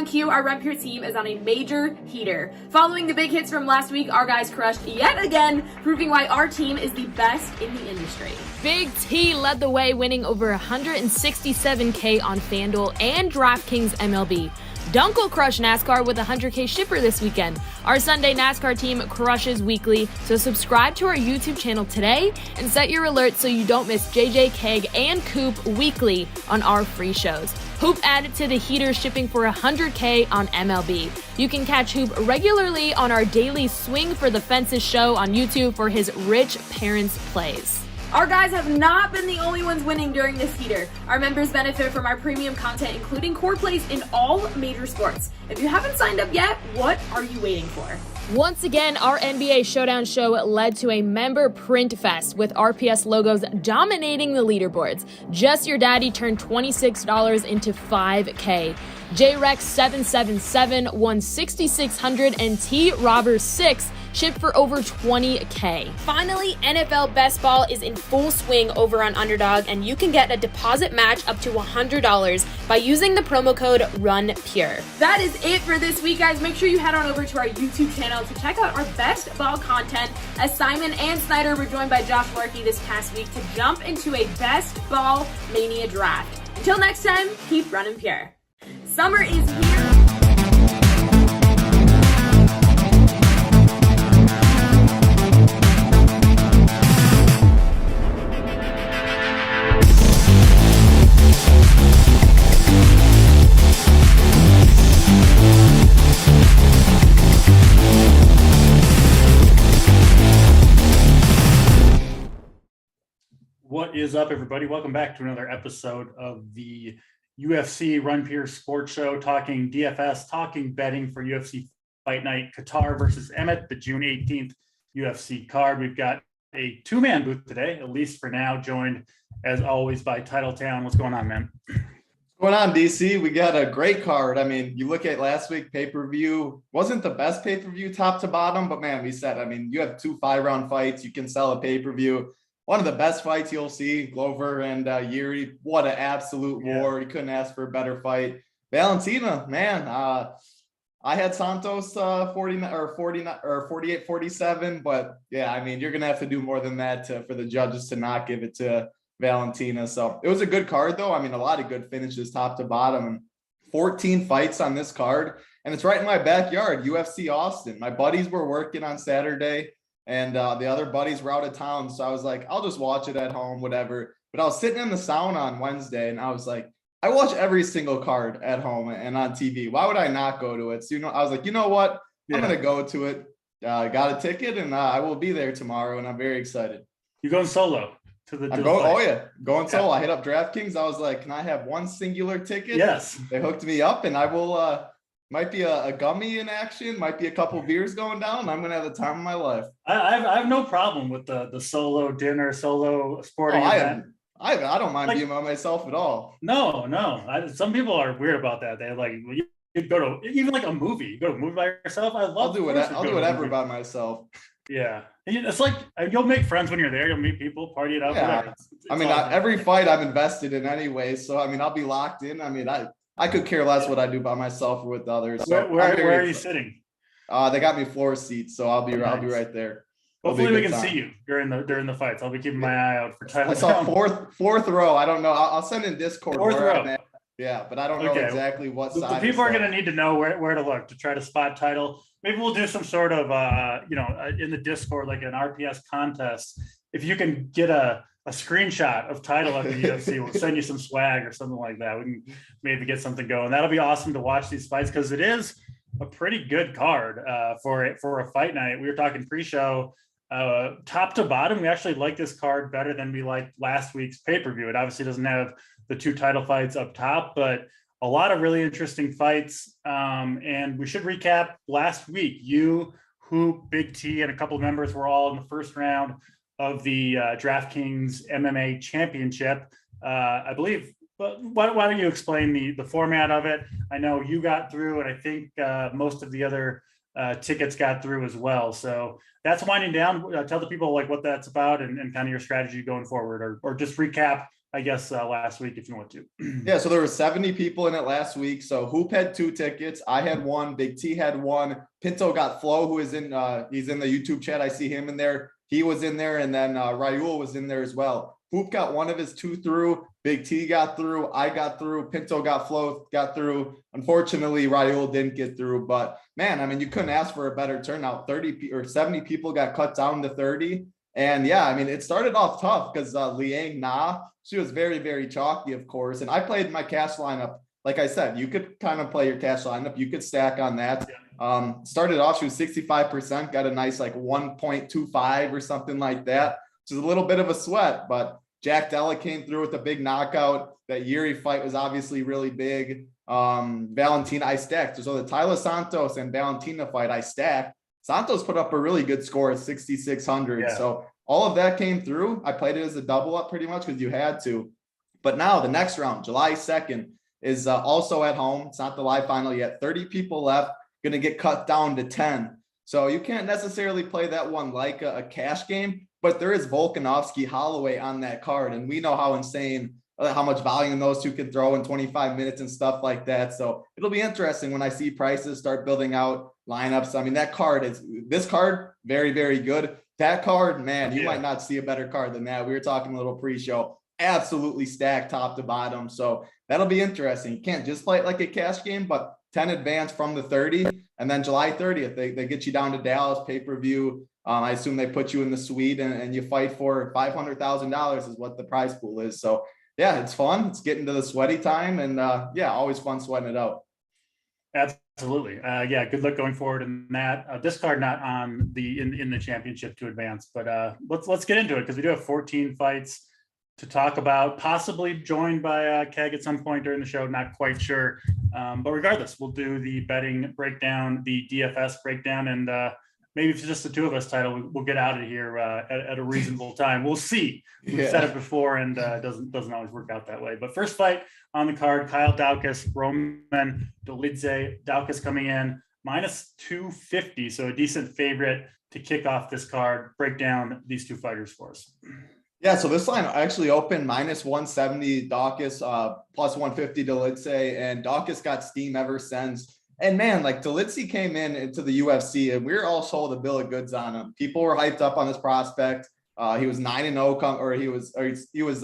on cue, our Rep Here team is on a major heater. Following the big hits from last week, our guys crushed yet again, proving why our team is the best in the industry. Big T led the way, winning over $167K on FanDuel and DraftKings MLB. Dunkel crushed NASCAR with a $100K shipper this weekend. Our Sunday NASCAR team crushes weekly, so subscribe to our YouTube channel today and set your alerts so you don't miss JJ, Keg, and Coop weekly on our free shows. Hoop added to the heater, shipping for $100K on MLB. You can catch Hoop regularly on our daily Swing for the Fences show on YouTube for his rich parents' plays. Our guys have not been the only ones winning during this heater. Our members benefit from our premium content, including core plays in all major sports. If you haven't signed up yet, what are you waiting for? Once again, our NBA Showdown show led to a member print fest with RPS logos dominating the leaderboards. Just Your Daddy turned $26 into $5K. J-Rex 777 won $6,600 and T Robbers 6 shipped for over $20K. Finally, NFL Best Ball is in full swing over on Underdog, and you can get a deposit match up to $100 by using the promo code RUNPURE. That is it for this week, guys. Make sure you head on over to our YouTube channel to check out our best ball content, as Simon and Snyder were joined by Josh Larkey this past week to jump into a best ball mania draft. Until next time, keep running pure. Summer is here. What is up, everybody? Welcome back to another episode of the UFC Run Pure Sports Show, talking DFS, talking betting for UFC Fight Night, Kattar versus Emmett, the June 18th UFC card. We've got a two-man booth today, at least for now, joined as always by Titletown. What's going on, man? What's going on, DC? We got a great card. I mean, you look at last week, pay-per-view wasn't the best pay-per-view top to bottom, but man, we said, I mean, you have 2 5-round fights. You can sell a pay-per-view. One of the best fights you'll see, Glover and Yuri. What an absolute war. You couldn't ask for a better fight. Valentina, man, I had Santos 48-47, but yeah, I mean, you're going to have to do more than that for the judges to not give it to Valentina. So it was a good card, though. I mean, a lot of good finishes top to bottom, and 14 fights on this card. And it's right in my backyard, UFC Austin. My buddies were working on Saturday, and the other buddies were out of town. So I was like, I'll just watch it at home, whatever. But I was sitting in the sauna on Wednesday, and I was like, I watch every single card at home and on TV. Why would I not go to it? So, I was like, you know what? I'm going to go to it. Got a ticket, and I will be there tomorrow, and I'm very excited. You going solo to the going solo. I hit up DraftKings. I was like, can I have one singular ticket? Yes. They hooked me up, and I will might be a gummy in action, might be a couple beers going down. I'm going to have the time of my life. I have no problem with the solo dinner, solo sporting event. I don't mind being by myself at all. No. Some people are weird about that. They're like, well, you go to even like a movie. You go to a movie by yourself. I'll do whatever by myself. Yeah, it's like you'll make friends when you're there. You'll meet people, party it up. Yeah. It's every fight I'm invested in anyway. So I mean, I'll be locked in. I mean, I could care less what I do by myself or with others. So where are you sitting? They got me floor seats, so I'll be right there. Hopefully we can see you during the fights. I'll be keeping my eye out for title. I saw fourth row. I don't know. I'll send in Discord. Fourth row. Yeah, but I don't know exactly what side. The people are going to need to know where to look to try to spot title. Maybe we'll do some sort of in the Discord, like an RPS contest. If you can get a screenshot of title at the UFC, we'll send you some swag or something like that. We can maybe get something going. That'll be awesome to watch these fights, because it is a pretty good card for a fight night. We were talking pre-show. Top to bottom, we actually like this card better than we liked last week's pay-per-view. It obviously doesn't have the 2 title fights up top, but a lot of really interesting fights. And we should recap last week. You, Hoop, Big T, and a couple of members were all in the first round of the DraftKings MMA Championship, I believe. But why don't you explain the format of it? I know you got through, and I think most of the other tickets got through as well. So that's winding down. Tell the people like what that's about and kind of your strategy going forward, or just recap I guess, last week if you want to. Yeah, so there were 70 people in it last week. So Hoop had 2 tickets. I had 1. Big T had 1. Pinto got Flo, who is he's in the YouTube chat. I see him in there. He was in there. And then Raul was in there as well. Hoop got one of his 2 through. Big T got through. I got through. Pinto got through. Unfortunately, Raul didn't get through. But man, I mean, you couldn't ask for a better turnout. 30 or 70 people got cut down to 30. And yeah, I mean, it started off tough because Liang Na, she was very, very chalky, of course. And I played my cash lineup. Like I said, you could kind of play your cash lineup. You could stack on that. Started off, she was 65%, got a nice like 1.25 or something like that. Which is a little bit of a sweat, but Jack Della came through with a big knockout. That Yuri fight was obviously really big. Valentina, I stacked. So the Tyler Santos and Valentina fight, I stacked. Santos put up a really good score at 6,600. Yeah. So all of that came through. I played it as a double up pretty much because you had to. But now the next round, July 2nd, is also at home. It's not the live final yet. 30 people left, going to get cut down to 10. So you can't necessarily play that one like a cash game, but there is Volkanovski Holloway on that card. And we know how insane, how much volume those two can throw in 25 minutes and stuff like that. So it'll be interesting when I see prices start building out lineups. I mean, this card, very, very good. That card, man, you might not see a better card than that. We were talking a little pre-show, absolutely stacked top to bottom. So that'll be interesting. You can't just play it like a cash game, but 10 advance from the 30. And then July 30th, they get you down to Dallas pay-per-view. I assume they put you in the suite and you fight for $500,000 is what the prize pool is. So yeah, it's fun. It's getting to the sweaty time and yeah, always fun sweating it out. Absolutely. Yeah, good luck going forward in that. This card not on the in the championship to advance, but let's get into it because we do have 14 fights to talk about, possibly joined by Keg at some point during the show, not quite sure. But regardless, we'll do the betting breakdown, the DFS breakdown, and maybe if it's just the two of us, Title, we'll get out of here at a reasonable time. We'll see. We've said it before, and it doesn't always work out that way. But first fight on the card, Kyle Dalkist, Roman Dolidze. Dalkist coming in minus 250, so a decent favorite to kick off this card. Break down these two fighters for us. Yeah, so this line actually opened minus 170 Dalkist, plus 150 Dolidze, and Dalkist got steam ever since. And man, like Delise came into the UFC and we were all sold a bill of goods on him. People were hyped up on this prospect. He was 9-0 he was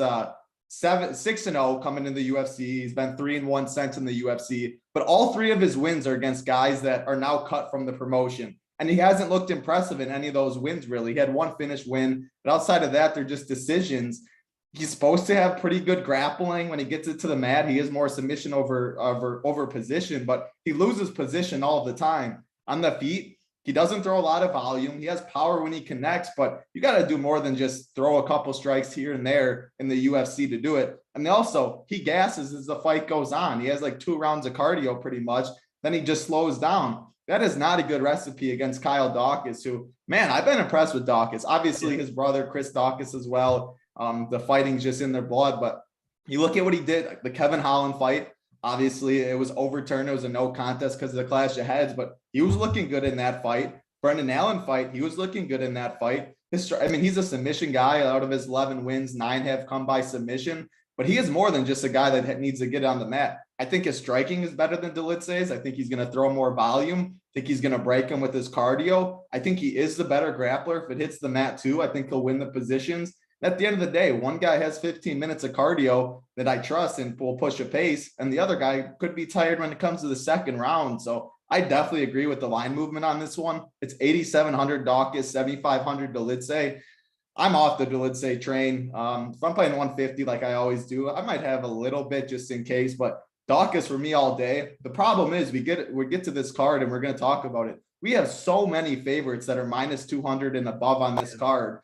6-0 coming into the UFC. He's been 3-1 since in the UFC, but all 3 of his wins are against guys that are now cut from the promotion. And he hasn't looked impressive in any of those wins, really. He had one finished win, but outside of that, they're just decisions. He's supposed to have pretty good grappling when he gets it to the mat. He is more submission over position, but he loses position all the time. On the feet, he doesn't throw a lot of volume. He has power when he connects, but you got to do more than just throw a couple strikes here and there in the UFC to do it. And also, he gasses as the fight goes on. He has like 2 rounds of cardio pretty much. Then he just slows down. That is not a good recipe against Kyle Dalkist, who, man, I've been impressed with Dalkist. Obviously, his brother, Chris Dalkist, as well. The fighting's just in their blood, but you look at what he did, the Kevin Holland fight, obviously it was overturned. It was a no contest because of the clash of heads, but he was looking good in that fight. Brendan Allen fight, he was looking good in that fight. He's a submission guy. Out of his 11 wins, 9 have come by submission, but he is more than just a guy that needs to get on the mat. I think his striking is better than Delitze's. I think he's going to throw more volume. I think he's going to break him with his cardio. I think he is the better grappler. If it hits the mat too, I think he'll win the positions. At the end of the day, one guy has 15 minutes of cardio that I trust and will push a pace, and the other guy could be tired when it comes to the second round. So I definitely agree with the line movement on this one. It's 8,700 Dalkist, 7,500 Delitze. I'm off the Delitze train. If I'm playing 150 like I always do, I might have a little bit just in case, but Dalkist for me all day. The problem is we get to this card and we're going to talk about it. We have so many favorites that are minus 200 and above on this card.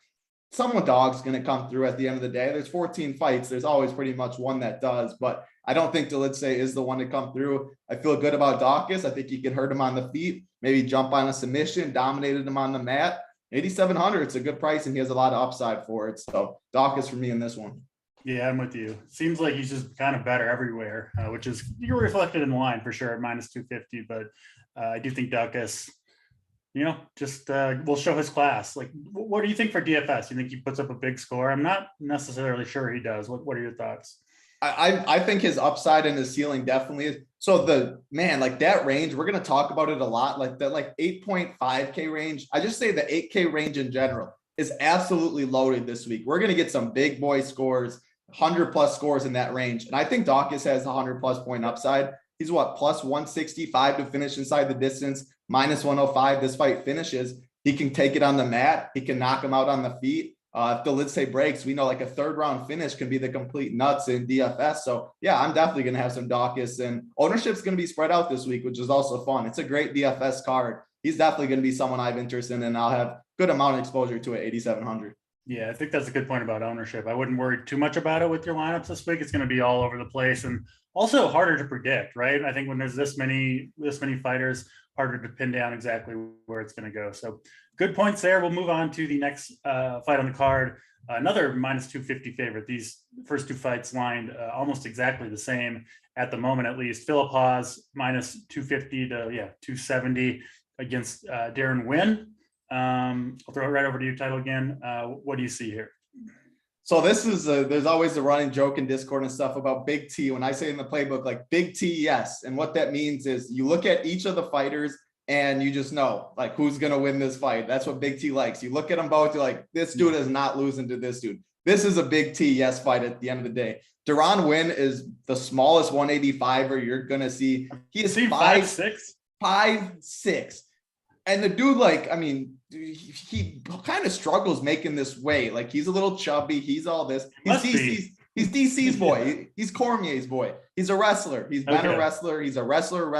Someone dog's going to come through at the end of the day. There's 14 fights. There's always pretty much one that does, but I don't think Delitze is the one to come through. I feel good about Dalkist. I think he can hurt him on the feet, maybe jump on a submission, dominated him on the mat. 8,700, it's a good price, and he has a lot of upside for it. So Dalkist for me in this one. Yeah, I'm with you. Seems like he's just kind of better everywhere, which is you're reflected in the line for sure at minus 250. But I do think Dalkist just will show his class. Like, what do you think for DFS? You think he puts up a big score? I'm not necessarily sure he does. What are your thoughts? I think his upside and his ceiling definitely is. So like that range, we're going to talk about it a lot, like that, like 8.5K range. I just say the 8K range in general is absolutely loaded this week. We're going to get some big boy scores, 100+ scores in that range. And I think Dalkist has a 100+ point upside. He's what, plus 165 to finish inside the distance, minus 105. This fight finishes. He can take it on the mat. He can knock him out on the feet. If the Lidse breaks, we know like a 3rd round finish can be the complete nuts in DFS. So yeah, I'm definitely going to have some Dalkist, and ownership's going to be spread out this week, which is also fun. It's a great DFS card. He's definitely going to be someone I've interest in, and I'll have good amount of exposure to it, 8,700. Yeah, I think that's a good point about ownership. I wouldn't worry too much about it with your lineups this week. It's going to be all over the place and also harder to predict, right? I think when there's this many fighters, harder to pin down exactly where it's going to go. So good points there. We'll move on to the next fight on the card. Another minus 250 favorite. These first 2 fights lined almost exactly the same at the moment, at least. Philip Hawes minus 250 to 270 against Nguyen. I'll throw it right over to you, Title again. What do you see here? So this is there's always the running joke in Discord and stuff about Big T. When I say in the playbook, like Big T, yes. And what that means is you look at each of the fighters and you just know like who's going to win this fight. That's what Big T likes. You look at them both, you're like, this dude is not losing to this dude. This is a Big T, yes, fight at the end of the day. Nguyen is the smallest 185er you're going to see. He is 5'6". 5'6". And the dude, like, I mean, he kind of struggles making this weight. Like, he's a little chubby. He's all this. He's DC's boy. He's Cormier's boy. He's a wrestler. He's been a wrestler. He's a wrestler.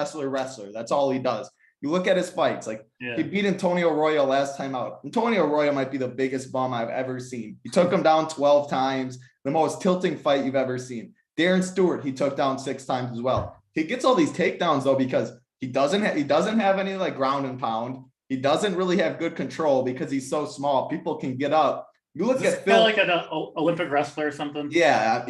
That's all he does. You look at his fights. Like, he beat Antonio Arroyo last time out. Antonio Arroyo might be the biggest bum I've ever seen. He took him down 12 times. The most tilting fight you've ever seen. Darren Stewart, he took down 6 times as well. He gets all these takedowns, though, because he doesn't have any like ground and pound. He doesn't really have good control because he's so small. People can get up. You look at Phil, like an Olympic wrestler or something. Yeah.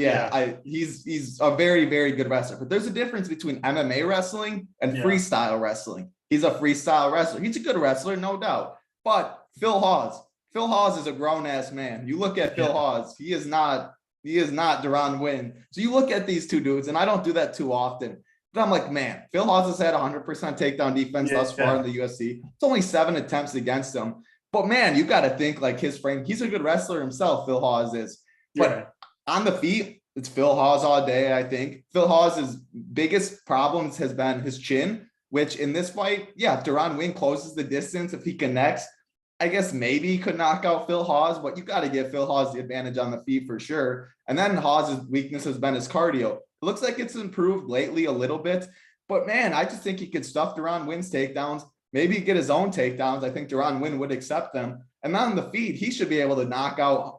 He's a very, very good wrestler. But there's a difference between MMA wrestling and freestyle wrestling. He's a freestyle wrestler. He's a good wrestler, no doubt. But Phil Hawes is a grown ass man. You look at Phil Hawes. He is not Nguyen. So you look at these two dudes, and I don't do that too often. But I'm like, man, Phil Hawes has had 100% takedown defense thus far in the UFC. It's only 7 attempts against him. But, man, you got to think, like, his frame. He's a good wrestler himself, Phil Hawes is. But on the feet, it's Phil Hawes all day, I think. Phil Hawes' biggest problems has been his chin, which in this fight, if Nguyen closes the distance, if he connects, I guess maybe he could knock out Phil Hawes, but you got to give Phil Hawes the advantage on the feet for sure. And then Hawes' weakness has been his cardio. It looks like it's improved lately a little bit, but man, I just think he could stuff Nguyen's takedowns, maybe get his own takedowns. I think Nguyen would accept them. And then on the feet, he should be able to knock out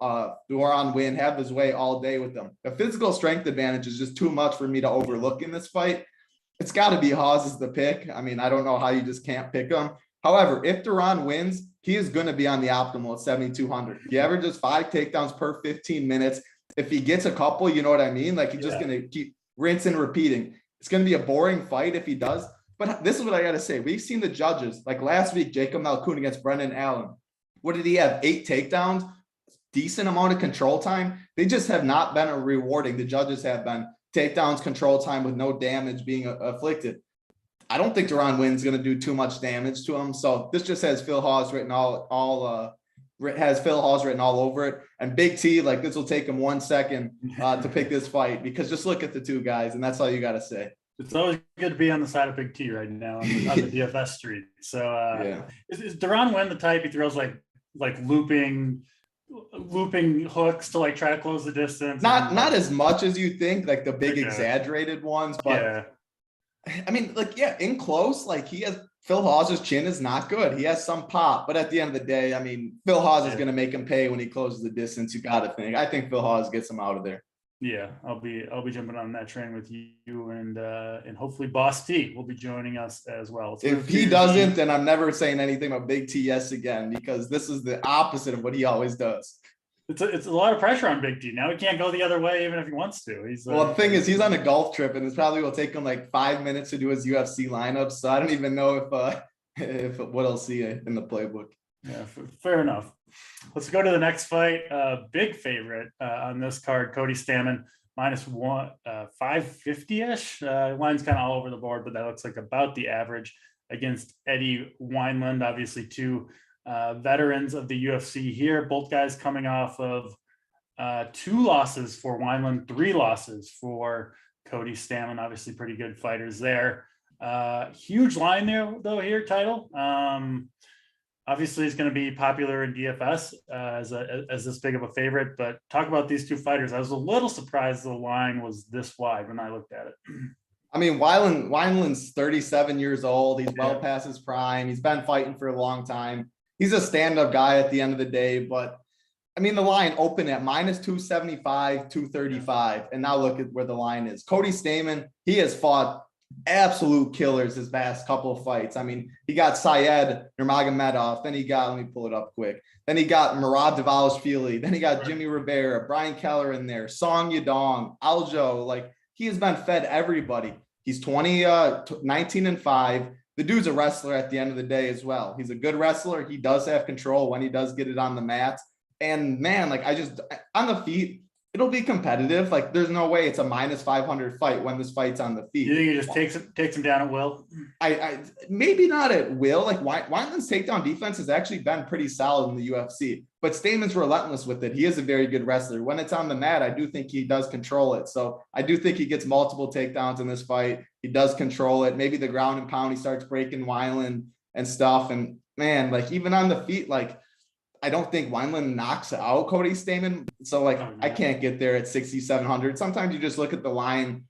Nguyen, have his way all day with them. The physical strength advantage is just too much for me to overlook in this fight. It's got to be Hawes as the pick. I mean, I don't know how you just can't pick him. However, if Duran wins, he is going to be on the optimal at 7,200. He averages 5 takedowns per 15 minutes. If he gets a couple, you know what I mean? Like, he's just going to keep rinse and repeating. It's going to be a boring fight if he does. But this is what I got to say. We've seen the judges. Like last week, Jacob Malkoun against Brendan Allen. What did he have? 8 takedowns, decent amount of control time. They just have not been rewarding. The judges have been takedowns, control time with no damage being afflicted. I don't think Nguyen's going to do too much damage to him. So this just has Phil Hawes written has Phil Hawes written all over it. And Big T, like, this will take him 1 second to pick this fight, because just look at the two guys, and that's all you got to say. It's always good to be on the side of Big T right now on the DFS street. So is Nguyen the type he throws like looping hooks to like try to close the distance? Not as much as you think, like the big exaggerated ones, but I mean, like, in close, like Phil Hawes' chin is not good. He has some pop, but at the end of the day, I mean, Phil Hawes is going to make him pay when he closes the distance. You got to think. I think Phil Hawes gets him out of there. Yeah, I'll be jumping on that train with you, and hopefully Boss T will be joining us as well. If he doesn't, then I'm never saying anything about Big T again, because this is the opposite of what he always does. It's a lot of pressure on Big T. Now he can't go the other way even if he wants to. The thing is, he's on a golf trip, and it probably will take him like 5 minutes to do his UFC lineup. So I don't even know if if what I'll see in the playbook. Yeah, fair enough. Let's go to the next fight. Big favorite on this card, Cody Stamen, -1, 550-ish. Line's kind of all over the board, but that looks like about the average against Eddie Weinland. Obviously, two veterans of the UFC here. Both guys coming off of 2 losses for Weinland, 3 losses for Cody Stamen. Obviously, pretty good fighters there. Huge line there, though, here, title. Obviously, it's going to be popular in DFS as this big of a favorite, but talk about these two fighters. I was a little surprised the line was this wide when I looked at it. I mean, Weinland's 37 years old. He's well past his prime. He's been fighting for a long time. He's a stand-up guy at the end of the day, but I mean, the line opened at -275, 235, and now look at where the line is. Cody Stamen, he has fought absolute killers his past couple of fights. I mean, he got Syed Nurmagomedov, then he got, let me pull it up quick. Then he got Murad Dvalishvili, then he got Jimmy Rivera, Brian Keller in there, Song Yadong, Aljo. Like, he has been fed everybody. He's 19-5. The dude's a wrestler at the end of the day as well. He's a good wrestler. He does have control when he does get it on the mat. And man, like, on the feet, it'll be competitive. Like, there's no way it's a -500 fight when this fight's on the feet. You think he just takes him down at will? I maybe not at will. Like, Weinland's takedown defense has actually been pretty solid in the UFC, but Stamen's relentless with it. He is a very good wrestler. When it's on the mat, I do think he does control it. So I do think he gets multiple takedowns in this fight. He does control it. Maybe the ground and pound, he starts breaking Weinland and stuff. And man, like, even on the feet, like, I don't think Weinland knocks out Cody Stamen. So, like, I can't get there at 6,700. Sometimes you just look at the line.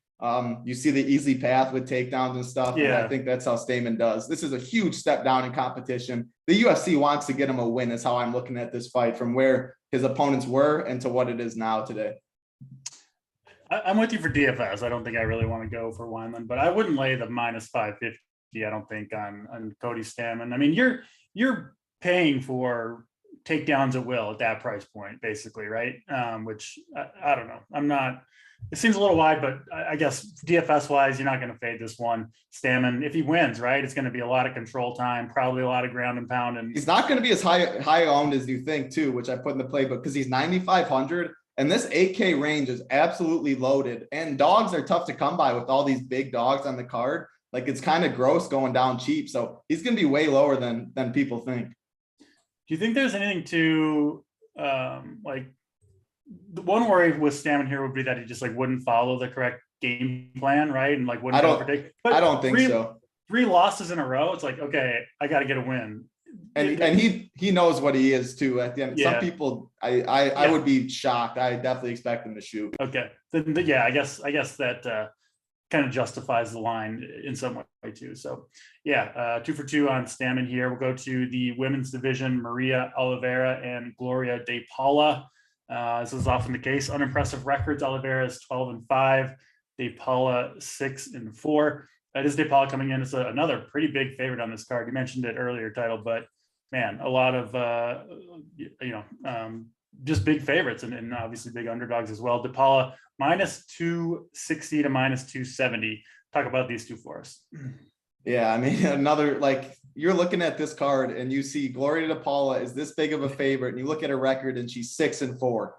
You see the easy path with takedowns and stuff. Yeah. And I think that's how Stamen does. This is a huge step down in competition. The UFC wants to get him a win is how I'm looking at this fight, from where his opponents were and to what it is now today. I'm with you for DFS. I don't think I really want to go for Weinland, but I wouldn't lay the -550, I don't think, on Cody Stamen. I mean, you're paying for takedowns at will at that price point, basically, right? Which I don't know. It seems a little wide, but I guess DFS wise, you're not going to fade this one. Stamen, if he wins, right, it's going to be a lot of control time, probably a lot of ground and pound. And he's not going to be as high owned as you think too, which I put in the playbook, because he's 9,500. And this 8K range is absolutely loaded. And dogs are tough to come by with all these big dogs on the card. Like, it's kind of gross going down cheap. So he's going to be way lower than people think. Do you think there's anything to like, the one worry with Stamen here would be that he just, like, wouldn't follow the correct game plan, right? And, like, wouldn't predict. But I don't think so. 3 losses in a row, it's like, okay, I got to get a win. And he knows what he is too at the end. Yeah. Some people, I would be shocked. I definitely expect him to shoot. Okay, then yeah, I guess that kind of justifies the line in some way too. So yeah, 2 for 2 on Stamen here. We'll go to the women's division. Maria Oliveira and Gloria De Paula. This is often the case. Unimpressive records. Oliveira is 12-5. De Paula 6-4. That is De Paula coming in as another pretty big favorite on this card. You mentioned it earlier, title, but man, a lot of just big favorites and obviously big underdogs as well. De Paula -260 to -270. Talk about these two for us. Yeah, I mean, another, like, you're looking at this card and you see Gloria De Paula is this big of a favorite, and you look at her record and she's 6-4.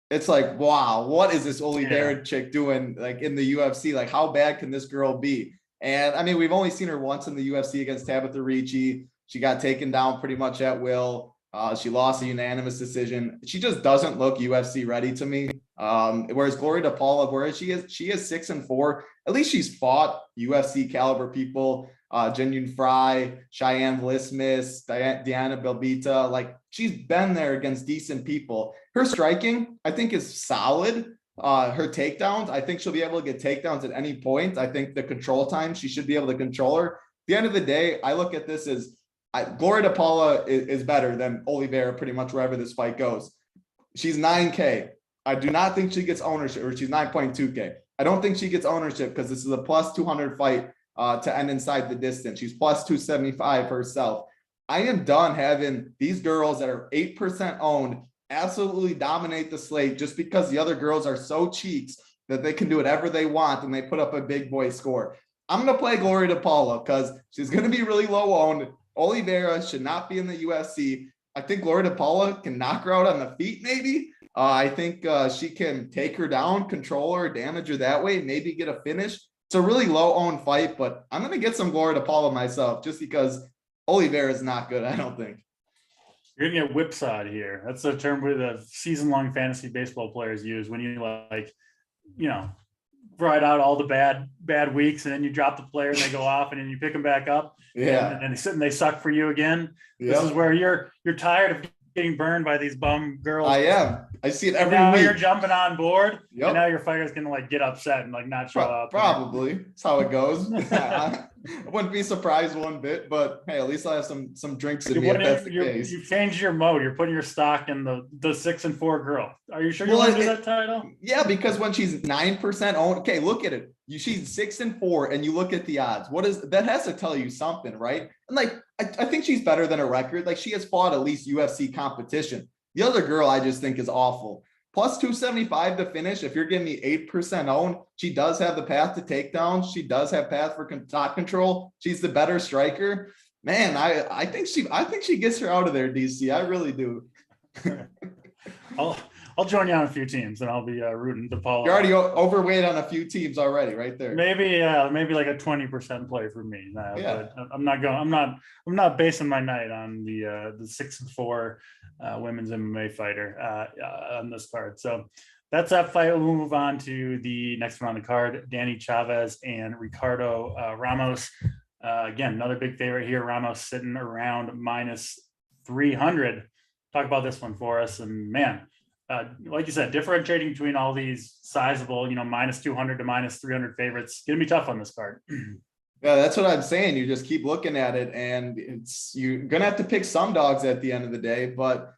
It's like, wow, what is this Oliveira chick doing, like, in the UFC? Like, how bad can this girl be? And I mean, we've only seen her once in the UFC against Tabitha Ricci. She got taken down pretty much at will. She lost a unanimous decision. She just doesn't look UFC ready to me. Whereas Gloria De Paula, whereas she is 6-4, at least she's fought UFC caliber people, Genyun Fry, Cheyenne Vlismis, Diana Belbita. Like, she's been there against decent people. Her striking, I think, is solid. Her takedowns, I think she'll be able to get takedowns at any point. I think the control time, she should be able to control her. At the end of the day, I look at this as Gloria De Paula is better than Oliveira pretty much wherever this fight goes. She's 9K. I do not think she gets ownership, or she's 9.2K. I don't think she gets ownership because this is a +200 fight to end inside the distance. She's +275 herself. I am done having these girls that are 8% owned absolutely dominate the slate just because the other girls are so cheeks that they can do whatever they want and they put up a big boy score. I'm going to play Gloria De Paula because she's going to be really low owned. Oliveira should not be in the UFC. I think Gloria Paula can knock her out on the feet, maybe. I think she can take her down, control her, damage her that way, maybe get a finish. It's a really low-owned fight, but I'm going to get some Gloria Paula myself just because Oliveira is not good, I don't think. You're going to get whipsawed here. That's the term where the season-long fantasy baseball players use when you ride out all the bad weeks, and then you drop the player and they go off, and then you pick them back up. Yeah. And they sit and they suck for you again. Yep. This is where you're tired of getting burned by these bum girls. I am. I see it every now week. You're jumping on board, Yep. and now your fighter's gonna like get upset and like not show up. Probably. That's how it goes. I wouldn't be surprised one bit, but hey, at least I have some drinks in me if that's the case. You've changed your mode. You're putting your stock in the 6-4 girl. Are you sure you want to do that title? Yeah, because when she's 9% owned, okay, look at it. She's 6-4, and you look at the odds. What is that? Has to tell you something, right? And like, I think she's better than her record. Like, she has fought at least UFC competition. The other girl, I just think is awful. Plus 275 to finish. If you're giving me 8% owned, she does have the path to takedowns. She does have path for top control. She's the better striker. Man, I think she gets her out of there, DC. I really do. I'll join you on a few teams, and I'll be rooting to Paula. You're already overweight on a few teams already, right there. Maybe like a 20% play for me. Yeah. But I'm not basing my night on the 6-4 women's MMA fighter on this card. So that's that fight. We'll move on to the next one on the card: Danny Chavez and Ricardo Ramos. Again, another big favorite here. Ramos sitting around -300. Talk about this one for us, and man. Like you said, differentiating between all these sizable, -200 to -300 favorites, gonna be tough on this card. Yeah, that's what I'm saying. You just keep looking at it, and you're gonna have to pick some dogs at the end of the day. But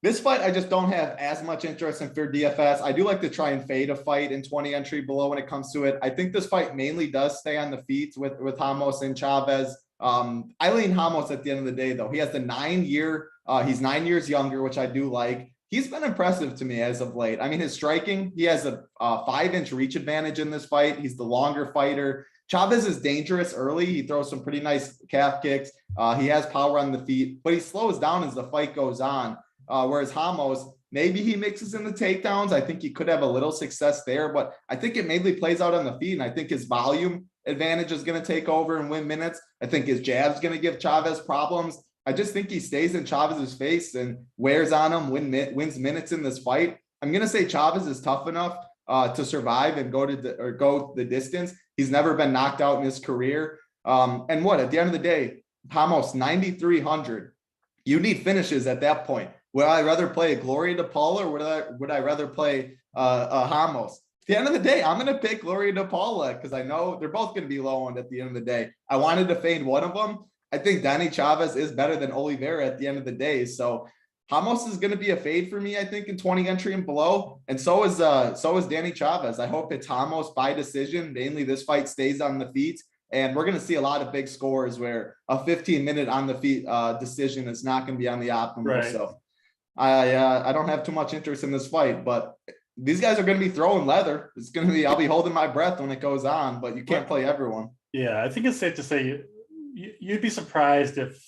this fight, I just don't have as much interest in for DFS. I do like to try and fade a fight in 20 entry below when it comes to it. I think this fight mainly does stay on the feet with Ramos and Chavez. I lean Ramos at the end of the day, though. He has the 9-year. He's 9 years younger, which I do like. He's been impressive to me as of late. I mean, his striking, he has a 5-inch reach advantage in this fight. He's the longer fighter. Chavez is dangerous early. He throws some pretty nice calf kicks. He has power on the feet, but he slows down as the fight goes on. Whereas Ramos, maybe he mixes in the takedowns. I think he could have a little success there, but I think it mainly plays out on the feet. And I think his volume advantage is going to take over and win minutes. I think his jab's going to give Chavez problems. I just think he stays in Chavez's face and wears on him, wins minutes in this fight. I'm going to say Chavez is tough enough to survive and go the distance. He's never been knocked out in his career. And what, at the end of the day, Ramos 9,300. You need finishes at that point. Would I rather play a Gloria Paula or would I rather play a Ramos? At the end of the day, I'm going to pick Gloria Paula because I know they're both going to be low owned at the end of the day. I wanted to fade one of them. I think Danny Chavez is better than Oliveira at the end of the day. So Ramos is going to be a fade for me, I think, in 20 entry and below. And so is Danny Chavez. I hope it's Ramos by decision. Mainly this fight stays on the feet. And we're going to see a lot of big scores where a 15-minute on the feet decision is not going to be on the optimal. Right. So I don't have too much interest in this fight, but these guys are going to be throwing leather. It's going to be, I'll be holding my breath when it goes on, but you can't play everyone. Yeah, I think it's safe to say you'd be surprised if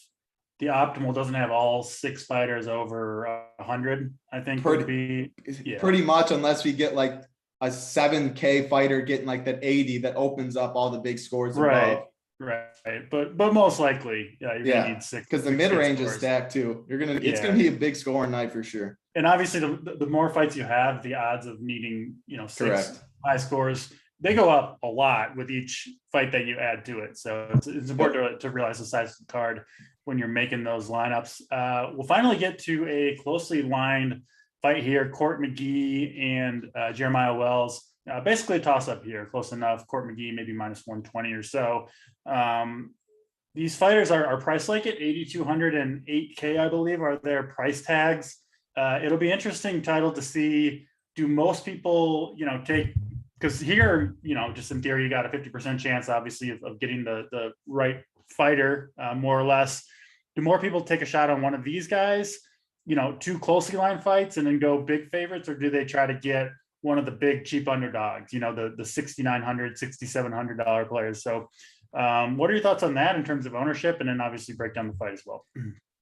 the optimal doesn't have all 6 fighters over 100. I think pretty much, unless we get like a 7K fighter getting like that 80 that opens up all the big scores. Right. But most likely, you're gonna need 6 because the mid range is stacked too. It's gonna be a big scoring night for sure. And obviously, the more fights you have, the odds of needing 6 Correct. high scores, they go up a lot with each fight that you add to it. So it's important to realize the size of the card when you're making those lineups. We'll finally get to a closely lined fight here. Court McGee and Jeremiah Wells. Basically a toss-up here, close enough. Court McGee maybe -120 or so. These fighters are priced like it. 8,200 and 8K, I believe, are their price tags. It'll be interesting title to see. Do most people, take? Because here, just in theory, you got a 50% chance, obviously, of getting the right fighter, more or less. Do more people take a shot on one of these guys, 2 closely lined fights and then go big favorites, or do they try to get one of the big cheap underdogs, the $6,900, $6,700 players? So What are your thoughts on that in terms of ownership, and then obviously break down the fight as well?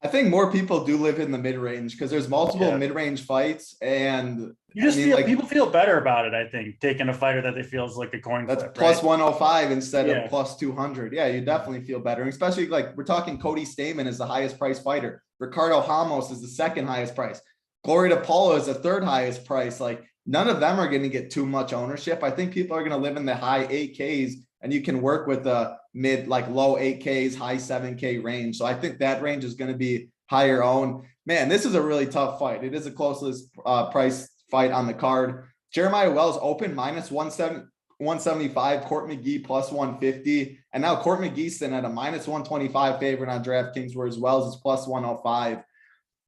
I think more people do live in the mid-range because there's multiple mid-range fights, and you just feel like people feel better about it. I think taking a fighter that they feel is like a coin that's flip, plus right? 105 instead of plus 200. Yeah, you definitely feel better. And especially like we're talking Cody Stamen is the highest price fighter. Ricardo Ramos is the second highest price. Gloria Paula is the third highest price. Like none of them are going to get too much ownership. I think people are going to live in the high 8Ks, and you can work with the mid, like low 8Ks, high 7K range. So I think that range is going to be higher owned. Man, this is a really tough fight. It is the closest price fight on the card. Jeremiah Wells open minus 175, Court McGee plus 150. And now Court McGee's sitting at a minus 125 favorite on DraftKings, whereas Wells is plus 105.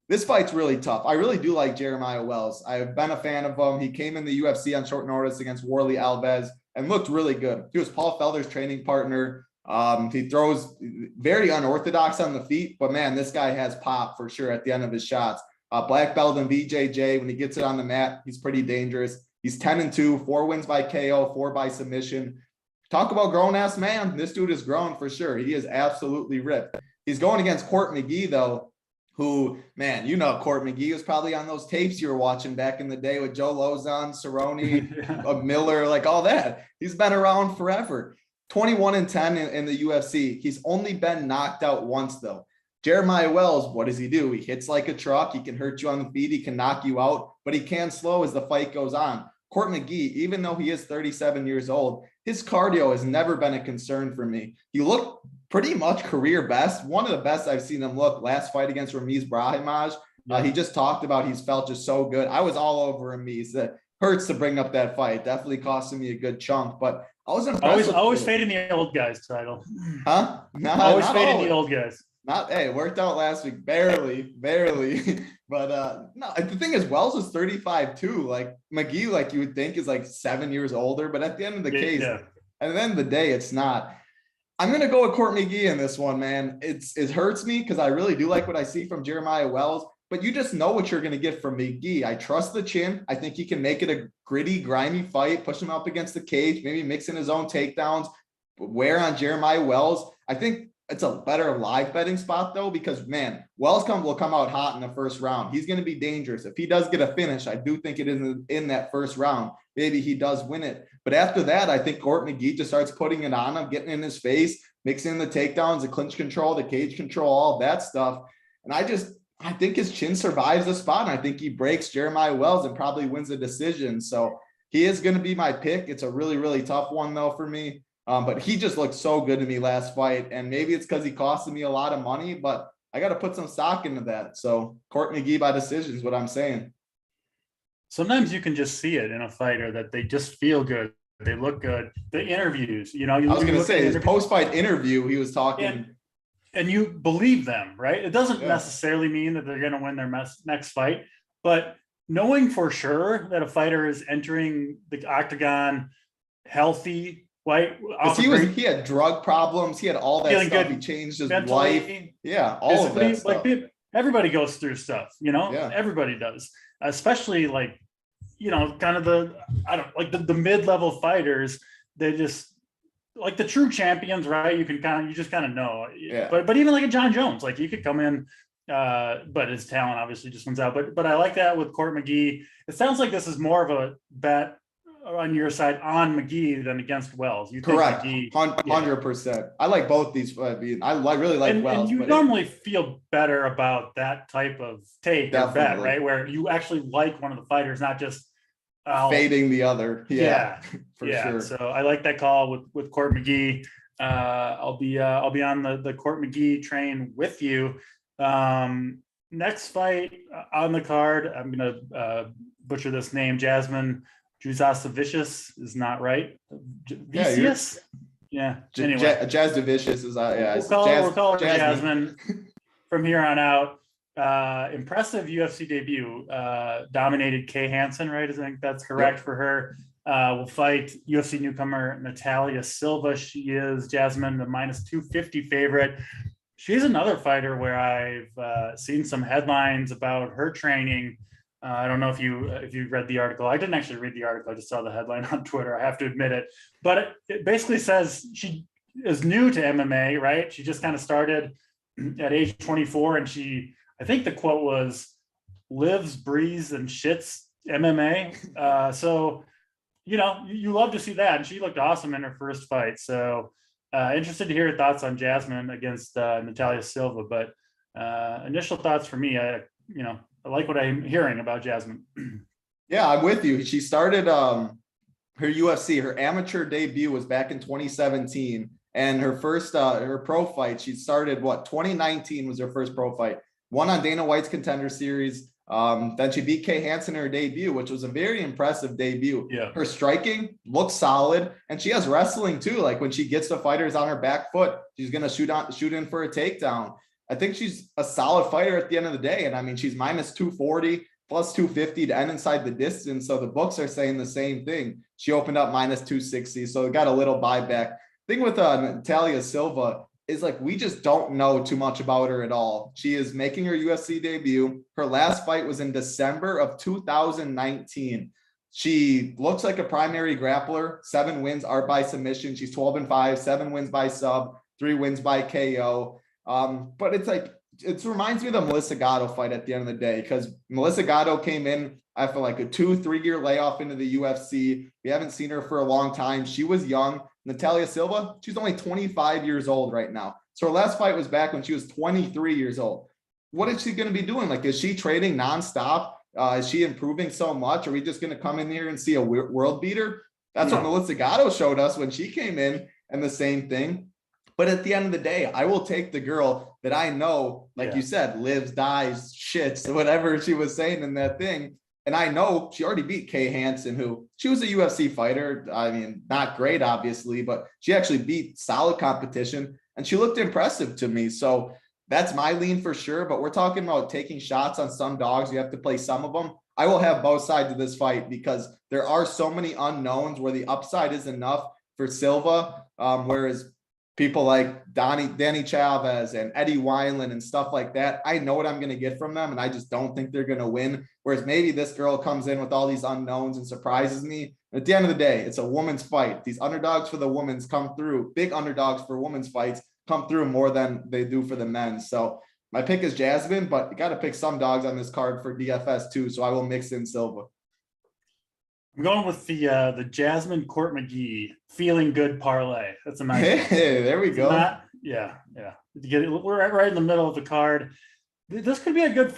This fight's really tough. I really do like Jeremiah Wells. I've been a fan of him. He came in the UFC on short notice against Warley Alves and looked really good. He was Paul Felder's training partner. He throws very unorthodox on the feet, but man, this guy has pop for sure at the end of his shots. Black belt and BJJ, when he gets it on the mat, he's pretty dangerous. He's 10-2, 4 wins by KO, 4 by submission. Talk about grown-ass man. This dude is grown for sure. He is absolutely ripped. He's going against Court McGee, though, who, man, you know, Court McGee was probably on those tapes you were watching back in the day with Joe Lauzon, Cerrone, Miller, like all that. He's been around forever. 21-10 in the UFC. He's only been knocked out once, though. Jeremiah Wells, what does he do? He hits like a truck. He can hurt you on the feet. He can knock you out, but he can slow as the fight goes on. Court McGee, even though he is 37 years old, his cardio has never been a concern for me. He looked pretty much career best. One of the best I've seen him look last fight against Ramiz Brahimaj. He just talked about he's felt just so good. I was all over Ramiz. That hurts to bring up that fight. Definitely costing me a good chunk, but I was impressed. Always fading the old guys, Title. Huh? Always fading the old guys. It worked out last week, barely. But no, the thing is, Wells is 35 too. Like McGee, like you would think is like 7 years older, but at the end of the case, at the end of the day, it's not. I'm gonna go with Court McGee in this one, man. It hurts me because I really do like what I see from Jeremiah Wells, but you just know what you're gonna get from McGee. I trust the chin. I think he can make it a gritty, grimy fight, push him up against the cage, maybe mix in his own takedowns, wear on Jeremiah Wells. I think it's a better live betting spot though, because man, Wells will come out hot in the first round. He's going to be dangerous. If he does get a finish, I do think it is in that first round. Maybe he does win it. But after that, I think Court McGee just starts putting it on him, getting in his face, mixing the takedowns, the clinch control, the cage control, all of that stuff. And I think his chin survives the spot. And I think he breaks Jeremiah Wells and probably wins the decision. So he is going to be my pick. It's a really, really tough one though for me. But he just looked so good to me last fight. And maybe it's because he costed me a lot of money, but I got to put some stock into that. So Court McGee by decision is what I'm saying. Sometimes you can just see it in a fighter that they just feel good. They look good. The interviews, I was going to say his post-fight interview, he was talking. And you believe them, right? It doesn't necessarily mean that they're going to win their next fight, but knowing for sure that a fighter is entering the octagon healthy, right? He had drug problems. He had all that stuff. He changed his life. Yeah, all of that stuff. Like everybody goes through stuff, everybody does, especially like, kind of the mid-level fighters. They just like the true champions, right? You just kind of know. Yeah. But even like a John Jones, like he could come in, but his talent obviously just wins out. But I like that with Court McGee. It sounds like this is more of a bet on your side on McGee than against Wells. Correct. 100%. I like both these. I really like Wells. And you normally feel better about that type of take or bet, right? Where you actually like one of the fighters, not just fading the other. For sure. So I like that call with Court McGee. I'll be on the Court McGee train with you. Next fight on the card, I'm gonna butcher this name. Jasmine Juzasavicius is not right. Vicious? Yeah. Anyway, Jazz Vicious is we'll call her Jasmine from here on out. Impressive UFC debut. Dominated Kay Hansen, right? I think that's correct for her. Will fight UFC newcomer Natalia Silva. She is Jasmine, the minus 250 favorite. She's another fighter where I've seen some headlines about her training. I don't know if you read the article. I didn't actually read the article. I just saw the headline on Twitter. I have to admit it. But it basically says is new to MMA, right? She just kind of started at age 24, and I think the quote was, lives, breathes, and shits MMA. So, you love to see that. And she looked awesome in her first fight. So interested to hear your thoughts on Jasmine against Natalia Silva. But initial thoughts for me, I like what I'm hearing about Jasmine. Yeah, I'm with you. She started her UFC, her amateur debut was back in 2017. And her first, her pro fight, she started 2019 was her first pro fight. Won on Dana White's Contender Series. Then she beat Kay Hansen in her debut, which was a very impressive debut. Yeah. Her striking looks solid, and she has wrestling too. Like when she gets the fighters on her back foot, she's gonna shoot in for a takedown. I think she's a solid fighter at the end of the day. And I mean, she's minus 240, plus 250 to end inside the distance. So the books are saying the same thing. She opened up minus 260, so it got a little buyback. Thing with Natalia Silva is like, we just don't know too much about her at all. She is making her UFC debut. Her last fight was in December of 2019. She looks like a primary grappler. 7 wins are by submission. She's 12-5, 7 wins by sub, 3 wins by KO. But it's like, it reminds me of the Melissa Gatto fight at the end of the day, because Melissa Gatto came in after like a 2-3 year layoff into the UFC. We haven't seen her for a long time. She was young. Natalia Silva, she's only 25 years old right now. So her last fight was back when she was 23 years old. What is she going to be doing? Like, is she trading nonstop? Is she improving so much? Are we just going to come in here and see a world beater? That's what Melissa Gatto showed us when she came in, and the same thing. But at the end of the day, I will take the girl that I know, like you said, lives, dies, shits, whatever she was saying in that thing. And I know she already beat Kay Hansen, who she was a UFC fighter. I mean, not great, obviously, but she actually beat solid competition, and she looked impressive to me. So that's my lean for sure. But we're talking about taking shots on some dogs. You have to play some of them. I will have both sides of this fight because there are so many unknowns where the upside is enough for Silva, whereas people like Danny Chavez and Eddie Weinland and stuff like that, I know what I'm going to get from them, and I just don't think they're going to win. Whereas maybe this girl comes in with all these unknowns and surprises me. At the end of the day, it's a woman's fight. These underdogs for the women's come through. Big underdogs for women's fights come through more than they do for the men. So my pick is Jasmine, but you got to pick some dogs on this card for DFS too. So I will mix in Silva. I'm going with the Jasmine Court McGee feeling good parlay. That's a nice one. Hey, there we go. We're right in the middle of the card. This could be a good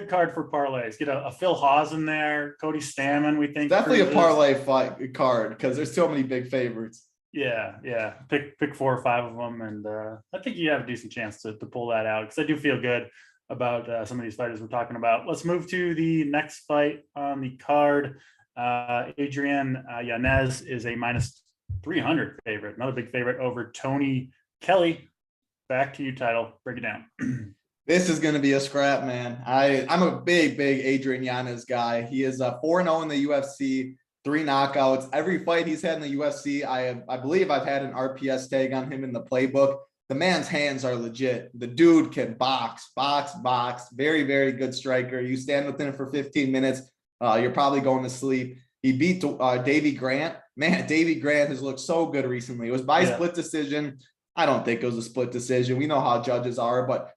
card for parlays. Get a Phil Hawes in there, Cody Stamen. We think definitely a parlay fight card because there's so many big favorites. Yeah. Pick 4 or 5 of them, and I think you have a decent chance to pull that out, because I do feel good about some of these fighters we're talking about. Let's move to the next fight on the card. Adrian Yanez is a minus 300 favorite, another big favorite over Tony Kelly. Back to you, Title. Break it down. This is going to be a scrap, man. I'm a big Adrian Yanez guy. He is 4-0 in the UFC, 3 knockouts. Every fight he's had in the UFC, I believe I've had an RPS tag on him in the playbook. The man's hands are legit. The dude can box. Very, very good striker. You stand with him for 15 minutes, you're probably going to sleep. He beat Davy Grant. Man, Davy Grant has looked so good recently. It was by split decision. I don't think it was a split decision. We know how judges are, but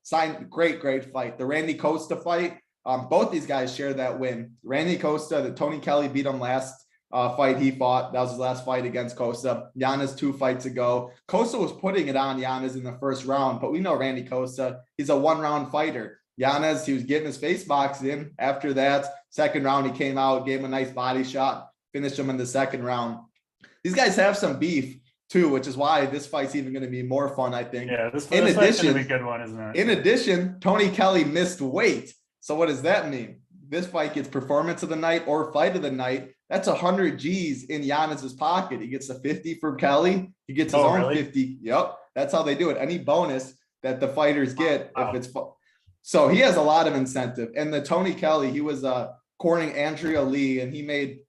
great fight. The Randy Costa fight, both these guys share that win. Randy Costa, the Tony Kelly beat him last fight he fought. That was his last fight against Costa. Yanez 2 fights ago. Costa was putting it on Yanez in the first round, but we know Randy Costa, he's a 1-round fighter. Yanez, he was getting his face boxed in. After that, second round, he came out, gave him a nice body shot, finished him in the second round. These guys have some beef too, which is why this fight's even going to be more fun, I think. Yeah, this fight's going to be a good one, isn't it? In addition, Tony Kelly missed weight. So what does that mean? This fight gets performance of the night or fight of the night. That's 100 G's in Yanez's pocket. He gets a 50 from Kelly. He gets his own 50. Yep. That's how they do it. Any bonus that the fighters get, if it's so he has a lot of incentive. And the Tony Kelly, he was cornering Andrea Lee, and he made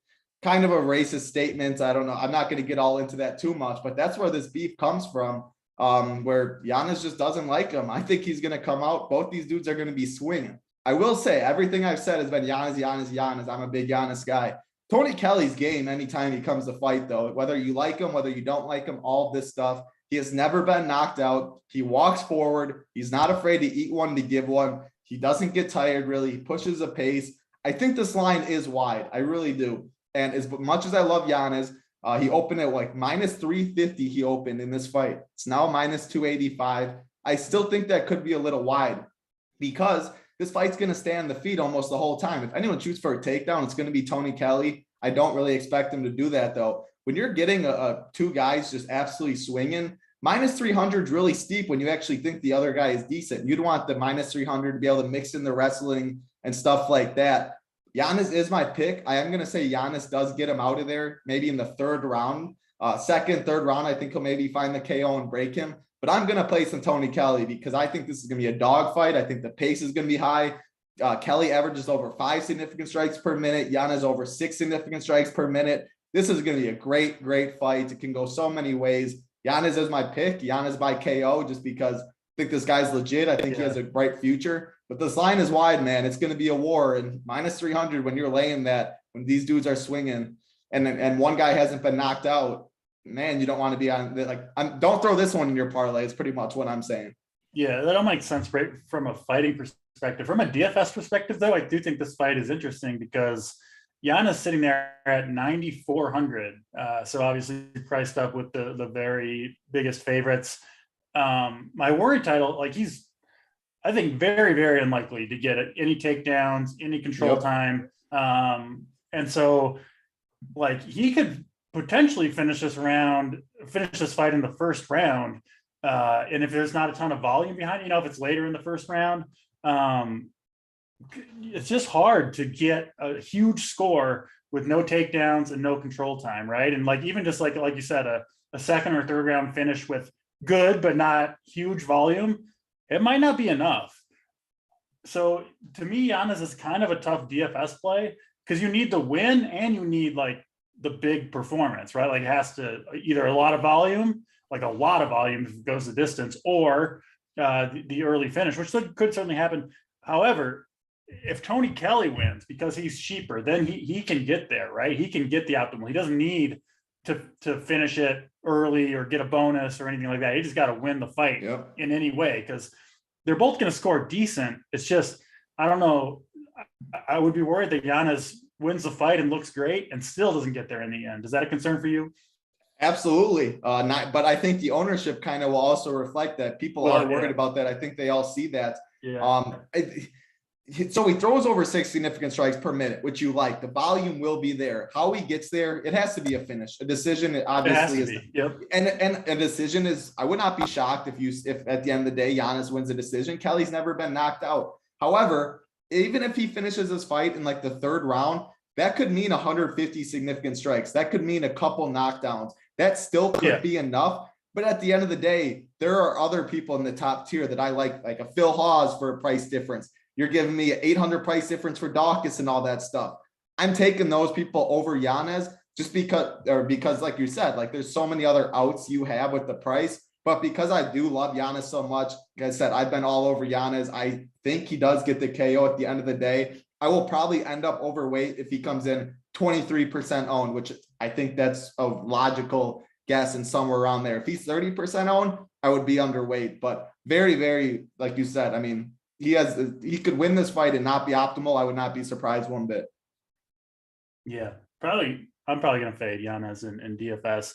kind of a racist statement. I don't know. I'm not going to get all into that too much, but that's where this beef comes from, where Yanez just doesn't like him. I think he's going to come out. Both these dudes are going to be swinging. I will say everything I've said has been Yanez. I'm a big Yanez guy. Tony Kelly's game anytime he comes to fight, though, whether you like him, whether you don't like him, all this stuff, He has never been knocked out. He walks forward. He's not afraid to eat one, to give one. He doesn't get tired, really. He pushes a pace. I think this line is wide. I really do. And as much as I love Yanez, he opened at like minus 350. He opened in this fight. It's now minus 285. I still think that could be a little wide because this fight's going to stay on the feet almost the whole time. If anyone shoots for a takedown, it's going to be Tony Kelly. I don't really expect him to do that, though. When you're getting two guys just absolutely swinging, minus 300 is really steep when you actually think the other guy is decent. You'd want the minus 300 to be able to mix in the wrestling and stuff like that. Yanez is my pick. I am going to say Yanez does get him out of there, maybe in the third round. Second, third round, I think he'll maybe find the KO and break him. But I'm going to play some Tony Kelly because I think this is going to be a dog fight. I think the pace is going to be high. Kelly averages over 5 significant strikes per minute. Yanez over 6 significant strikes per minute. This is going to be a great, great fight. It can go so many ways. Yanez is my pick. Yanez by KO just because I think this guy's legit. I think he has a bright future. But this line is wide, man. It's going to be a war. And minus 300 when you're laying that, when these dudes are swinging and one guy hasn't been knocked out, man, you don't want to be on don't throw this one in your parlay. It's pretty much what I'm saying. Yeah, that all makes sense, right? From a fighting perspective. From a DFS perspective, though, I do think this fight is interesting because Yanez sitting there at 9,400. So obviously priced up with the very biggest favorites. My worry title, he's, I think, very, very unlikely to get any takedowns, any control time. And so he could potentially finish this fight in the first round. And if there's not a ton of volume behind, if it's later in the first round, it's just hard to get a huge score with no takedowns and no control time. Right. And even just like you said, a second or third round finish with good, but not huge volume, it might not be enough. So to me, Yanez is kind of a tough DFS play because you need the win and you need the big performance, right? It has to either a lot of volume, if it goes the distance, or the early finish, which could certainly happen. However, if Tony Kelly wins because he's cheaper, then he can get there, right? He can get the optimal. He doesn't need to finish it early or get a bonus or anything like that. He just got to win the fight in any way because they're both going to score decent. It's just, I don't know. I would be worried that Yanez wins the fight and looks great and still doesn't get there in the end. Is that a concern for you? Absolutely. But I think the ownership kind of will also reflect that. People are worried about that. I think they all see that. Yeah. So he throws over 6 significant strikes per minute, which you like. The volume will be there. How he gets there, it has to be a finish. A decision obviously is. And a decision is, I would not be shocked if at the end of the day, Yanez wins a decision. Kelly's never been knocked out. However, even if he finishes this fight in the third round, that could mean 150 significant strikes. That could mean a couple knockdowns. That still could be enough. But at the end of the day, there are other people in the top tier that I like a Phil Hawes for a price difference. You're giving me 800 price difference for Dalkist and all that stuff. I'm taking those people over Yanez just because like you said, there's so many other outs you have with the price. But because I do love Yanez so much, like I said, I've been all over Yanez. I think he does get the KO at the end of the day. I will probably end up overweight if he comes in 23% owned, which I think that's a logical guess and somewhere around there. If he's 30% owned, I would be underweight. But very, very, like you said, I mean, he could win this fight and not be optimal. I would not be surprised one bit. Yeah, I'm probably going to fade Yanez and DFS.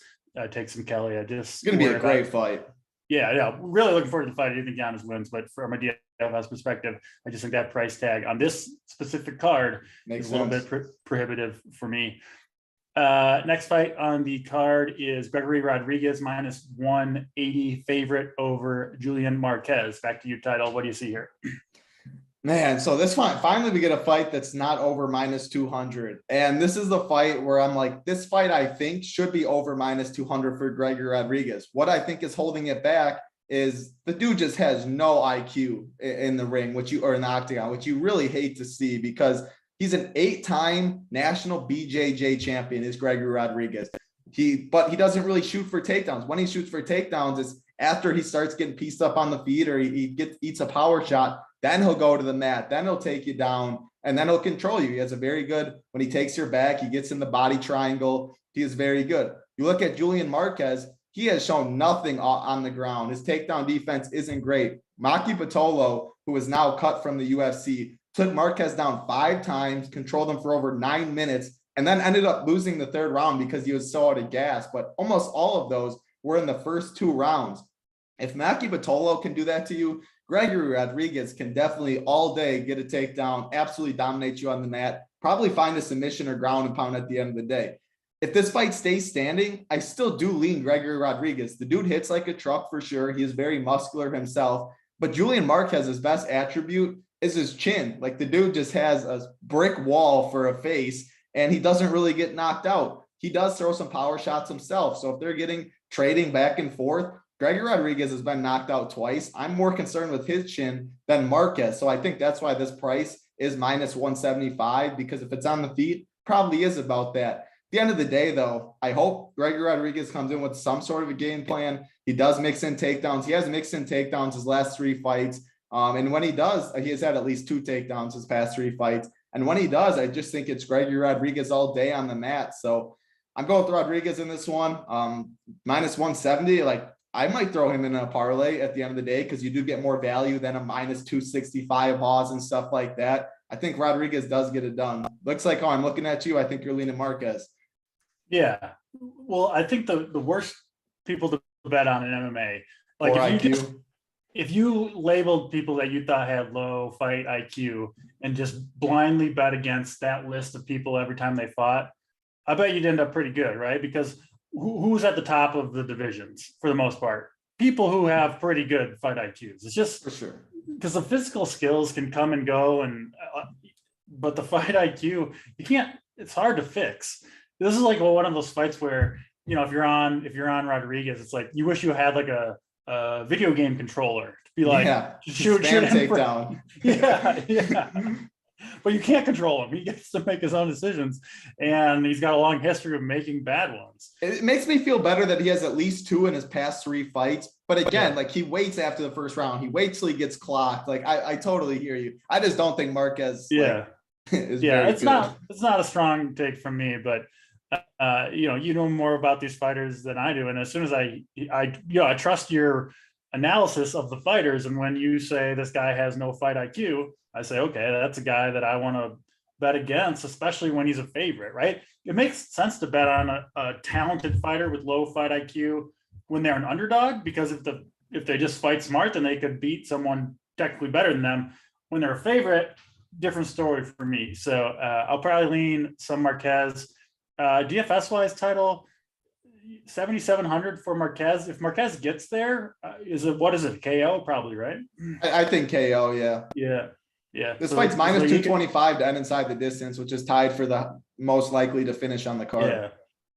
Take some Kelly. It's going to be a great fight. Yeah. Really looking forward to the fight. I do think Yanez wins, but from a DFS perspective, I just think that price tag on this specific card is a little bit prohibitive for me. Next fight on the card is Gregory Rodriguez minus 180 favorite over Julian Marquez. Back to you, Title. What do you see here? Man, so this fight, finally we get a fight that's not over minus 200. And this is the fight where I'm like, this fight I think should be over minus 200 for Gregory Rodriguez. What I think is holding it back is the dude just has no IQ in the ring, or in the octagon, which you really hate to see because he's an 8-time national BJJ champion, is Gregory Rodriguez. But he doesn't really shoot for takedowns. When he shoots for takedowns, it's after he starts getting pieced up on the feet or he eats a power shot. Then he'll go to the mat. Then he'll take you down, and then he'll control you. He has a very good, when he takes your back, he gets in the body triangle. He is very good. You look at Julian Marquez, he has shown nothing on the ground. His takedown defense isn't great. Maki Pitolo, who is now cut from the UFC, took Marquez down 5 times, controlled him for over 9 minutes, and then ended up losing the 3rd round because he was so out of gas. But almost all of those were in the first 2 rounds. If Maki Pitolo can do that to you, Gregory Rodriguez can definitely all day get a takedown, absolutely dominate you on the mat, probably find a submission or ground and pound at the end of the day. If this fight stays standing, I still do lean Gregory Rodriguez. The dude hits like a truck for sure. He is very muscular himself. But Julian Marquez's best attribute is his chin. Like, the dude just has a brick wall for a face, and he doesn't really get knocked out. He does throw some power shots himself. So if they're trading back and forth, Gregory Rodriguez has been knocked out twice. I'm more concerned with his chin than Marquez. So I think that's why this price is minus 175, because if it's on the feet, probably is about that. At the end of the day, though, I hope Gregory Rodriguez comes in with some sort of a game plan. He does mix in takedowns. He has mixed in takedowns his last 3 fights. And when he does, he has had at least 2 takedowns his past 3 fights. And when he does, I just think it's Gregory Rodriguez all day on the mat. So I'm going with Rodriguez in this one. Minus 170, like, I might throw him in a parlay at the end of the day, because you do get more value than a minus 265 Hawes and stuff like that. I think Rodriguez does get it done. Looks like, I'm looking at you, I think you're leaning Marquez. Yeah. Well, I think the worst people to bet on in MMA, like if you labeled people that you thought had low fight IQ and just blindly bet against that list of people every time they fought, I bet you'd end up pretty good, right? Because who's at the top of the divisions for the most part? People who have pretty good fight IQs. It's just for sure, because the physical skills can come and go, and but the fight IQ, you can't. It's hard to fix. This is like one of those fights where, you know, if you're on Rodriguez, it's like you wish you had like a video game controller to be like, shoot takedown. Yeah. But you can't control him. He gets to make his own decisions, and he's got a long history of making bad ones. It makes me feel better that he has at least 2 in his past 3 fights. But again, like, he waits after the first round. He waits till he gets clocked. Like, I totally hear you. I just don't think Marquez. Is very it's good. It's not a strong take from me, but you know more about these fighters than I do. And as soon as I trust your analysis of the fighters, and when you say this guy has no fight IQ, I say, okay, that's a guy that I want to bet against, especially when he's a favorite, right? It makes sense to bet on a talented fighter with low fight IQ when they're an underdog, because if they just fight smart, then they could beat someone technically better than them. When they're a favorite, different story for me. So I'll probably lean some Marquez. DFS wise, title 7,700 for Marquez. If Marquez gets there, what is it? KO probably, right? I think KO. Yeah. This fight's minus 225 to end inside the distance, which is tied for the most likely to finish on the card. Yeah,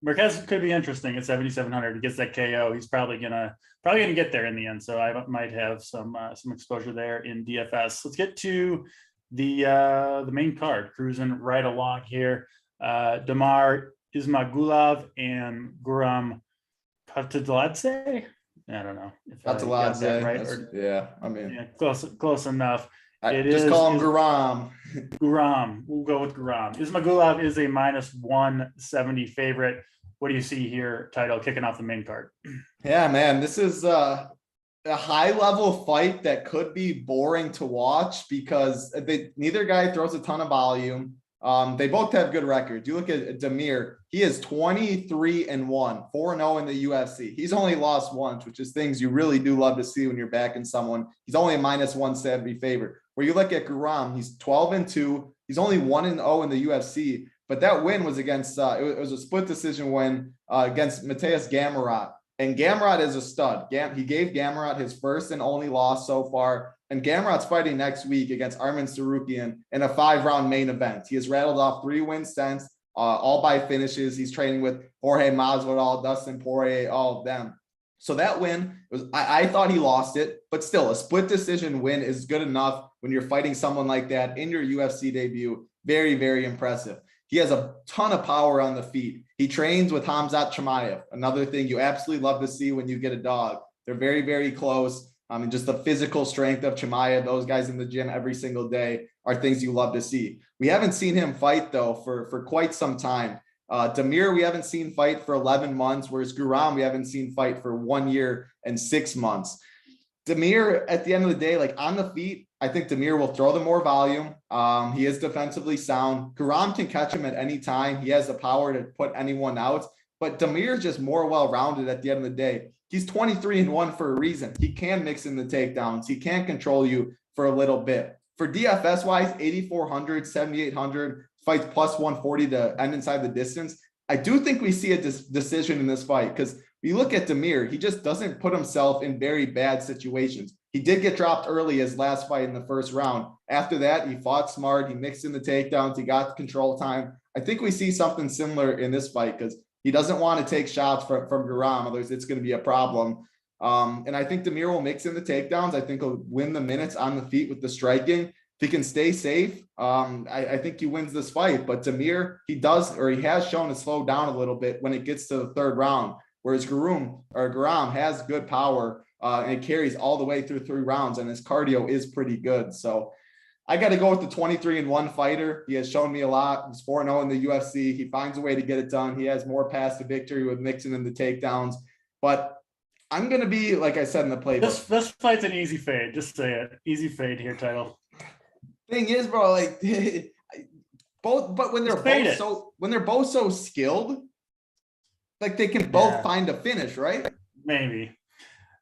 Marquez could be interesting at 7,700. He gets that KO. He's probably gonna get there in the end. So I might have some exposure there in DFS. Let's get to the main card, cruising right along here. Damar Ismagulov and Guram Kattar. I don't know if I got that right. Close enough. Call him Guram. Guram. We'll go with Guram. Ismagulov is a minus 170 favorite. What do you see here, title, kicking off the main card? Yeah, man, this is a high-level fight that could be boring to watch because neither guy throws a ton of volume. They both have good records. You look at Damir, he is 23-1, 4-0 in the UFC. He's only lost once, which is things you really do love to see when you're backing someone. He's only a minus 170 favorite. Where you look at Guram, he's 12-2. He's only 1-0 in the UFC, but that win was against, it was a split decision win against Mateus Gamrot. And Gamrot is a stud. He gave Gamrot his first and only loss so far. And Gamrot's fighting next week against Arman Sarukian in a 5-round main event. He has rattled off 3 wins since, all by finishes. He's training with Jorge Masvidal, Dustin Poirier, all of them. So that win, I thought he lost it, but still a split decision win is good enough when you're fighting someone like that in your UFC debut. Very, very impressive. He has a ton of power on the feet. He trains with Khamzat Chimaev, another thing you absolutely love to see when you get a dog. They're very, very close. And just the physical strength of Chimaev, those guys in the gym every single day are things you love to see. We haven't seen him fight, though, for quite some time. Damir, we haven't seen fight for 11 months, whereas Guram, we haven't seen fight for 1 year and 6 months. Damir, at the end of the day, like on the feet, I think Damir will throw the more volume. He is defensively sound. Guram can catch him at any time. He has the power to put anyone out, but Damir is just more well-rounded at the end of the day. He's 23-1 for a reason. He can mix in the takedowns. He can control you for a little bit. For DFS wise, 8,400, 7,800, fights plus 140 to end inside the distance. I do think we see a decision in this fight because you look at Damir, he just doesn't put himself in very bad situations. He did get dropped early his last fight in the first round. After that, he fought smart. He mixed in the takedowns. He got control time. I think we see something similar in this fight because he doesn't want to take shots from Guram, otherwise it's going to be a problem. And I think Damir will mix in the takedowns. I think he'll win the minutes on the feet with the striking. If he can stay safe, I think he wins this fight. But Damir, he has shown to slow down a little bit when it gets to the third round, whereas Guram has good power and it carries all the way through 3 rounds, and his cardio is pretty good. So I got to go with the 23-1 fighter. He has shown me a lot. He's 4-0 in the UFC. He finds a way to get it done. He has more paths to victory with mixing in the takedowns. But I'm going to be, like I said in the playbook. This fight's an easy fade. Just say it. Easy fade here, title. Thing is, bro, like when they're both so skilled, like they can both find a finish, right? Maybe.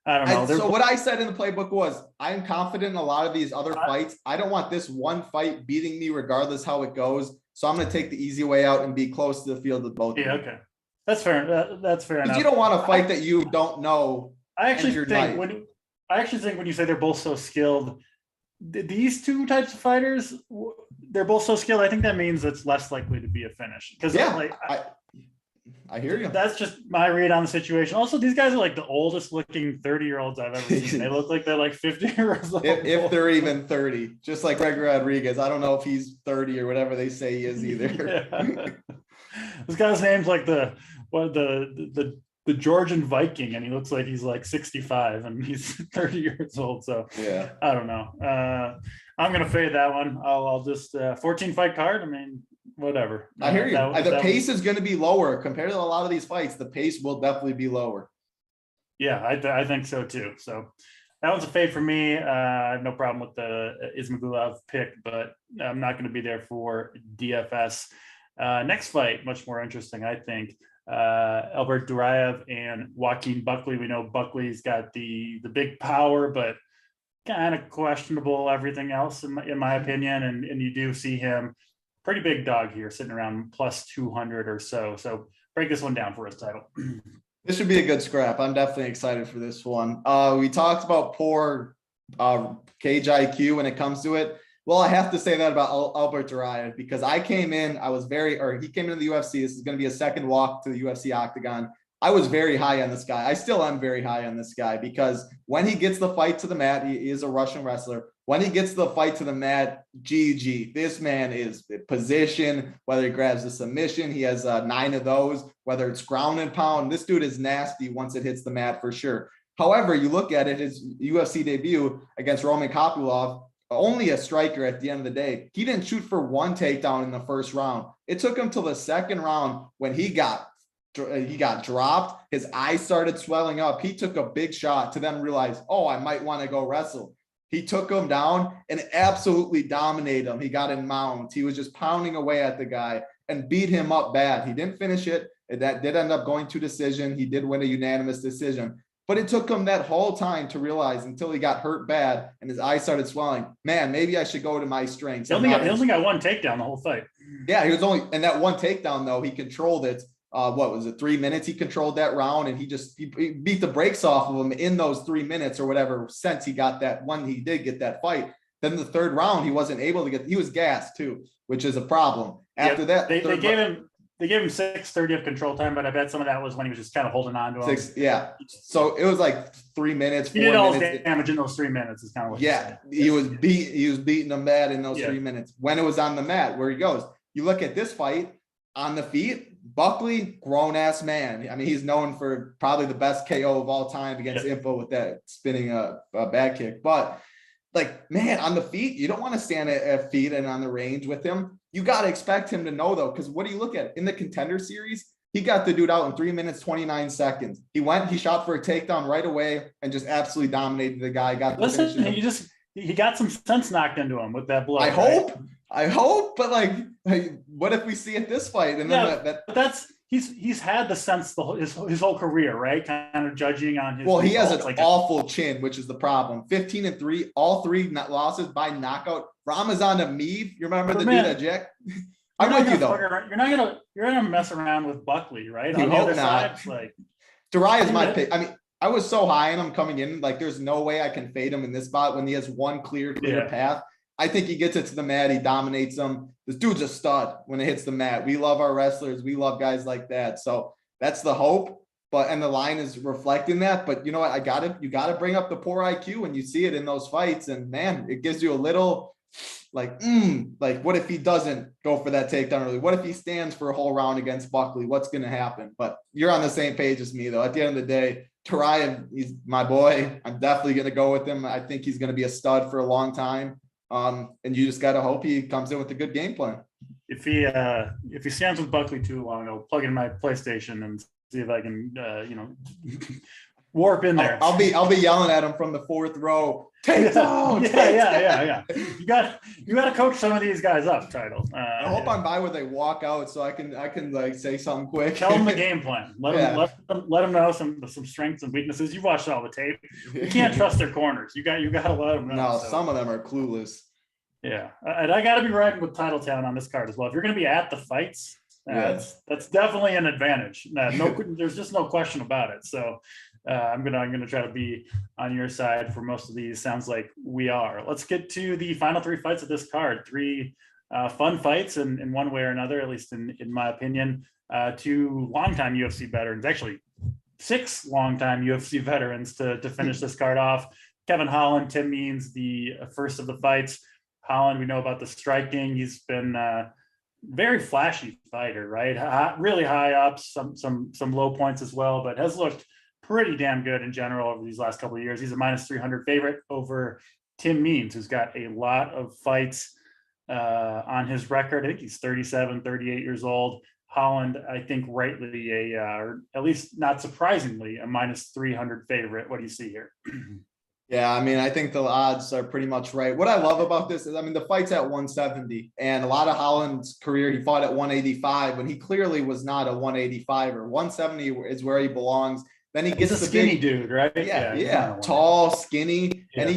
I don't know. So what I said in the playbook was, I'm confident in a lot of these other fights. I don't want this one fight beating me regardless how it goes. So I'm going to take the easy way out and be close to the field with both. Yeah, okay. That's fair. That's fair enough. You don't want to fight that you don't know. I actually think when you say they're both so skilled, these two types of fighters, they're both so skilled. I think that means it's less likely to be a finish. Because I hear you. That's just my read on the situation. Also, these guys are like the oldest looking 30-year-olds I've ever seen. They look like they're like 50 years old. If they're even 30, just like Greg Rodriguez. I don't know if he's 30 or whatever they say he is either. This guy's name's like the Georgian Viking, and he looks like he's like 65 and he's 30 years old. So yeah, I don't know. I'm gonna fade that one. I'll just 14 fight card. I mean, whatever. I hear you. The pace is going to be lower compared to a lot of these fights. The pace will definitely be lower. Yeah, I think so too. So that one's a fade for me. I have no problem with the Ismagulov pick, but I'm not going to be there for DFS. Next fight, much more interesting, I think. Albert Derive and Joaquin Buckley. We know Buckley's got the big power, but kind of questionable everything else in my opinion. And you do see him pretty big dog here, sitting around plus 200 or so. So break this one down for us, title. This should be a good scrap. I'm definitely excited for this one. We talked about poor cage IQ when it comes to it. Well, I have to say that about Albert Derive because he came into the UFC. This is going to be a second walk to the UFC octagon. I was very high on this guy. I still am very high on this guy because when he gets the fight to the mat, he is a Russian wrestler. When he gets the fight to the mat, GG, this man is position, whether he grabs the submission, he has 9 of those, whether it's ground and pound. This dude is nasty once it hits the mat for sure. However, you look at it, his UFC debut against Roman Kopylov, only a striker at the end of the day. He didn't shoot for 1 takedown in the first round. It took him till the second round when he got dropped. His eyes started swelling up. He took a big shot to then realize, oh, I might want to go wrestle. He took him down and absolutely dominated him. He got in mount. He was just pounding away at the guy and beat him up bad. He didn't finish it. That did end up going to decision. He did win a unanimous decision. But it took him that whole time to realize until he got hurt bad and his eyes started swelling. Man, maybe I should go to my strengths. He only got 1 takedown the whole fight. Yeah, and that 1 takedown, though, he controlled it. What was it, 3 minutes? He controlled that round and he beat the brakes off of him in those 3 minutes or whatever since he got that one. He did get that fight. Then the third round, he wasn't able to he was gassed too, which is a problem. After that, they gave him 6:30 of control time, but I bet some of that was when he was just kind of holding on to him. Yeah. So it was like 3 minutes. He did all his damage in those 3 minutes is kind of what he was beating them bad in those 3 minutes. When it was on the mat, where he goes, you look at this fight on the feet, Buckley, grown-ass man. I mean, he's known for probably the best KO of all time against Info with that spinning a back kick. But like, man, on the feet, you don't want to stand at feet and on the range with him. You got to expect him to know, though, because what do you look at? In the Contender Series, he got the dude out in 3 minutes, 29 seconds. He shot for a takedown right away and just absolutely dominated the guy. Listen, he got some sense knocked into him with that blow. I hope, but like, what if we see it this fight? And then but he's had the sense his whole career, right? Kind of judging on his. Well, he has an awful chin, which is the problem. 15-3, all 3 losses by knockout. Ramazan Ameev, you remember the dude that Jack? I'm with you though. You're gonna mess around with Buckley, right? You on the hope other not. side, like Derive is my pick. I mean, I was so high on him coming in, like there's no way I can fade him in this spot when he has one clear path. I think he gets it to the mat. He dominates them. This dude's a stud when it hits the mat. We love our wrestlers. We love guys like that. So that's the hope. And the line is reflecting that. But you know what? You got to bring up the poor IQ when you see it in those fights. And man, it gives you a little like what if he doesn't go for that takedown early? What if he stands for a whole round against Buckley? What's going to happen? But you're on the same page as me, though. At the end of the day, Derive, he's my boy. I'm definitely going to go with him. I think he's going to be a stud for a long time. And you just got to hope he comes in with a good game plan. If he stands with Buckley too long, I'll plug in my PlayStation and see if I can, warp in there. I'll be yelling at him from the 4th row. Take down. Yeah. You got to coach some of these guys up, Title. I hope I'm by where they walk out so I can like say something quick. Tell them the game plan. Let them know some strengths and weaknesses. You've watched all the tape. You can't trust their corners. You got to let them know. No, some of them are clueless. Yeah, and I got to be riding with Titletown on this card as well. If you're going to be at the fights, that's definitely an advantage. There's just no question about it. So I'm gonna try to be on your side for most of these. Sounds like we are. Let's get to the final 3 fights of this card. 3 fun fights in one way or another, at least in my opinion. 2 longtime UFC veterans, actually 6 longtime UFC veterans to finish this card off. Kevin Holland, Tim Means, the first of the fights. Holland, we know about the striking. He's been very flashy fighter, right? Really high ups, some low points as well, but has looked pretty damn good in general over these last couple of years. He's a -300 favorite over Tim Means, who's got a lot of fights on his record. I think he's 37, 38 years old. Holland, I think rightly or at least not surprisingly, a -300 favorite. What do you see here? Yeah, I mean, I think the odds are pretty much right. What I love about this is, I mean, the fight's at 170, and a lot of Holland's career, he fought at 185 when he clearly was not a 185er. 170 is where he belongs. Then he gets a skinny dude, right? Yeah. Tall, skinny, and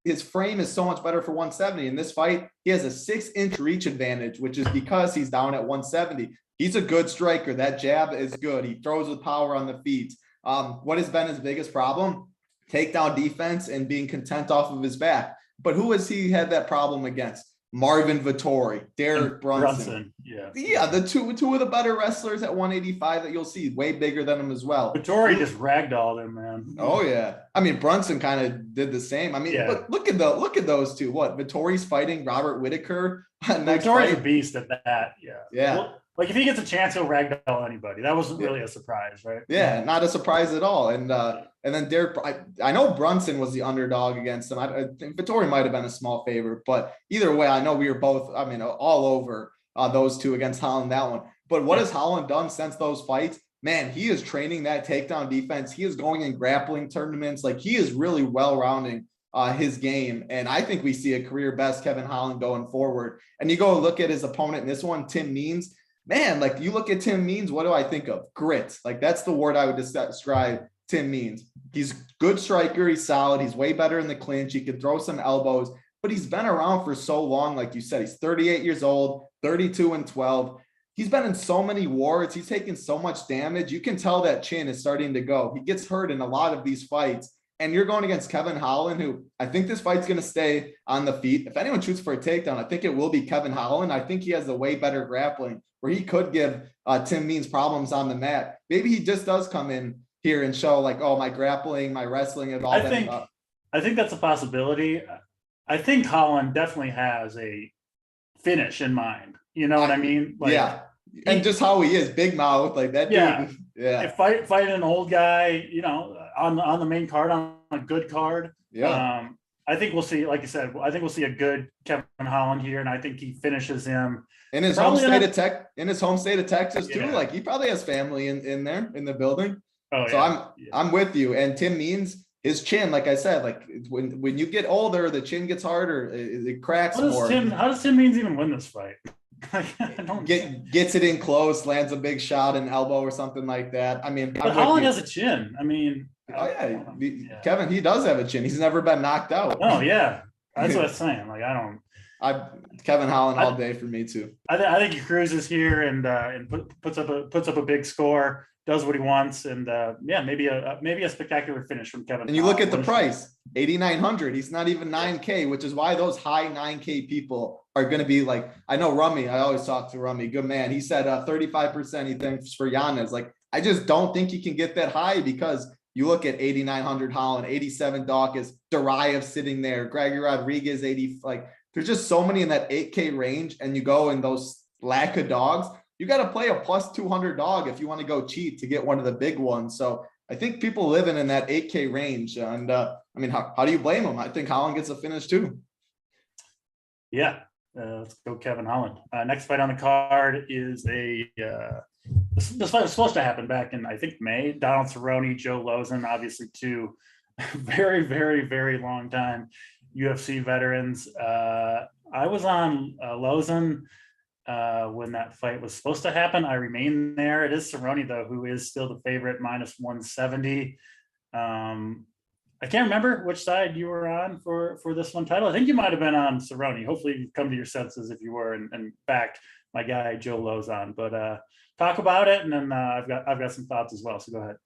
his frame is so much better for 170. In this fight, he has a 6-inch reach advantage, which is because he's down at 170. He's a good striker. That jab is good. He throws with power on the feet. What has been his biggest problem? Takedown defense and being content off of his back. But who has he had that problem against? Marvin Vettori, Derek Brunson. Yeah, the two of the better wrestlers at 185 that you'll see, way bigger than him as well. Vettori just ragdolled him, man. Oh yeah, I mean Brunson kind of did the same. I mean, look at those two. What Vettori's fighting Robert Whitaker. Vettori's a beast at that. Yeah. Well, like if he gets a chance, he'll ragdoll anybody. That wasn't really a surprise, right? Yeah, not a surprise at all. And then Derek, I know Brunson was the underdog against him. I think Vettori might have been a small favorite, but either way, I know we were both, I mean, all over those two against Holland, that one. But what has Holland done since those fights? Man, he is training that takedown defense. He is going in grappling tournaments. Like he is really well-rounding his game. And I think we see a career best Kevin Holland going forward. And you go look at his opponent in this one, Tim Means. Man, like you look at Tim Means, what do I think of? Grit. Like that's the word I would describe Tim Means. He's good striker. He's solid. He's way better in the clinch. He can throw some elbows, but he's been around for so long. Like you said, he's 38 years old, 32-12. He's been in so many wars. He's taken so much damage. You can tell that chin is starting to go. He gets hurt in a lot of these fights. And you're going against Kevin Holland, who I think this fight's going to stay on the feet. If anyone shoots for a takedown, I think it will be Kevin Holland. I think he has a way better grappling where he could give Tim Means problems on the mat. Maybe he just does come in here and show like, oh, my grappling, my wrestling, and all that. I think that's a possibility. I think Holland definitely has a finish in mind. You know what I mean? Like, yeah. And just how he is, big mouth, like that. Dude. Yeah. Fighting an old guy, you know, on the main card, on a good card. Yeah. I think we'll see, like you said, I think we'll see a good Kevin Holland here, and I think he finishes him in his home state of Texas too. Yeah. Like he probably has family in there in the building. Oh, so I'm with you. And Tim Means, his chin, like I said, like when you get older, the chin gets harder. It cracks more. How does Tim Means even win this fight? Gets it in close, lands a big shot, an elbow or something like that. I mean, but Holland has a chin. I mean, Kevin, he does have a chin. He's never been knocked out. Oh yeah, that's what I'm saying. Like Kevin Holland all day for me too. I think he cruises here and puts up a big score, does what he wants, and maybe a spectacular finish from Kevin. And you look at the price, 8,900. He's not even 9K, which is why those high 9K people are going to be like, I know Rummy. I always talk to Rummy, good man. He said 35% he thinks for Yanez. Like, I just don't think he can get that high because you look at 8,900 Holland, 87 Dalkist, Derive sitting there, Gregory Rodriguez 80. Like, there's just so many in that 8K range, and you go in those lack of dogs. You got to play a plus 200 dog if you want to go cheap to get one of the big ones. So I think people living in that 8K range, and I mean, how do you blame them? I think Holland gets a finish too. Yeah, let's go Kevin Holland. Next fight on the card is this fight was supposed to happen back in, I think, May. Donald Cerrone, Joe Lauzon, obviously two very, very, very long time UFC veterans. I was on Lauzon when that fight was supposed to happen. I remain there. It is Cerrone, though, who is still the favorite, minus 170. I can't remember which side you were on for this one title. I think you might have been on Cerrone. Hopefully you've come to your senses if you were and backed my guy Joe Lauzon. But talk about it, and then I've got some thoughts as well. So go ahead.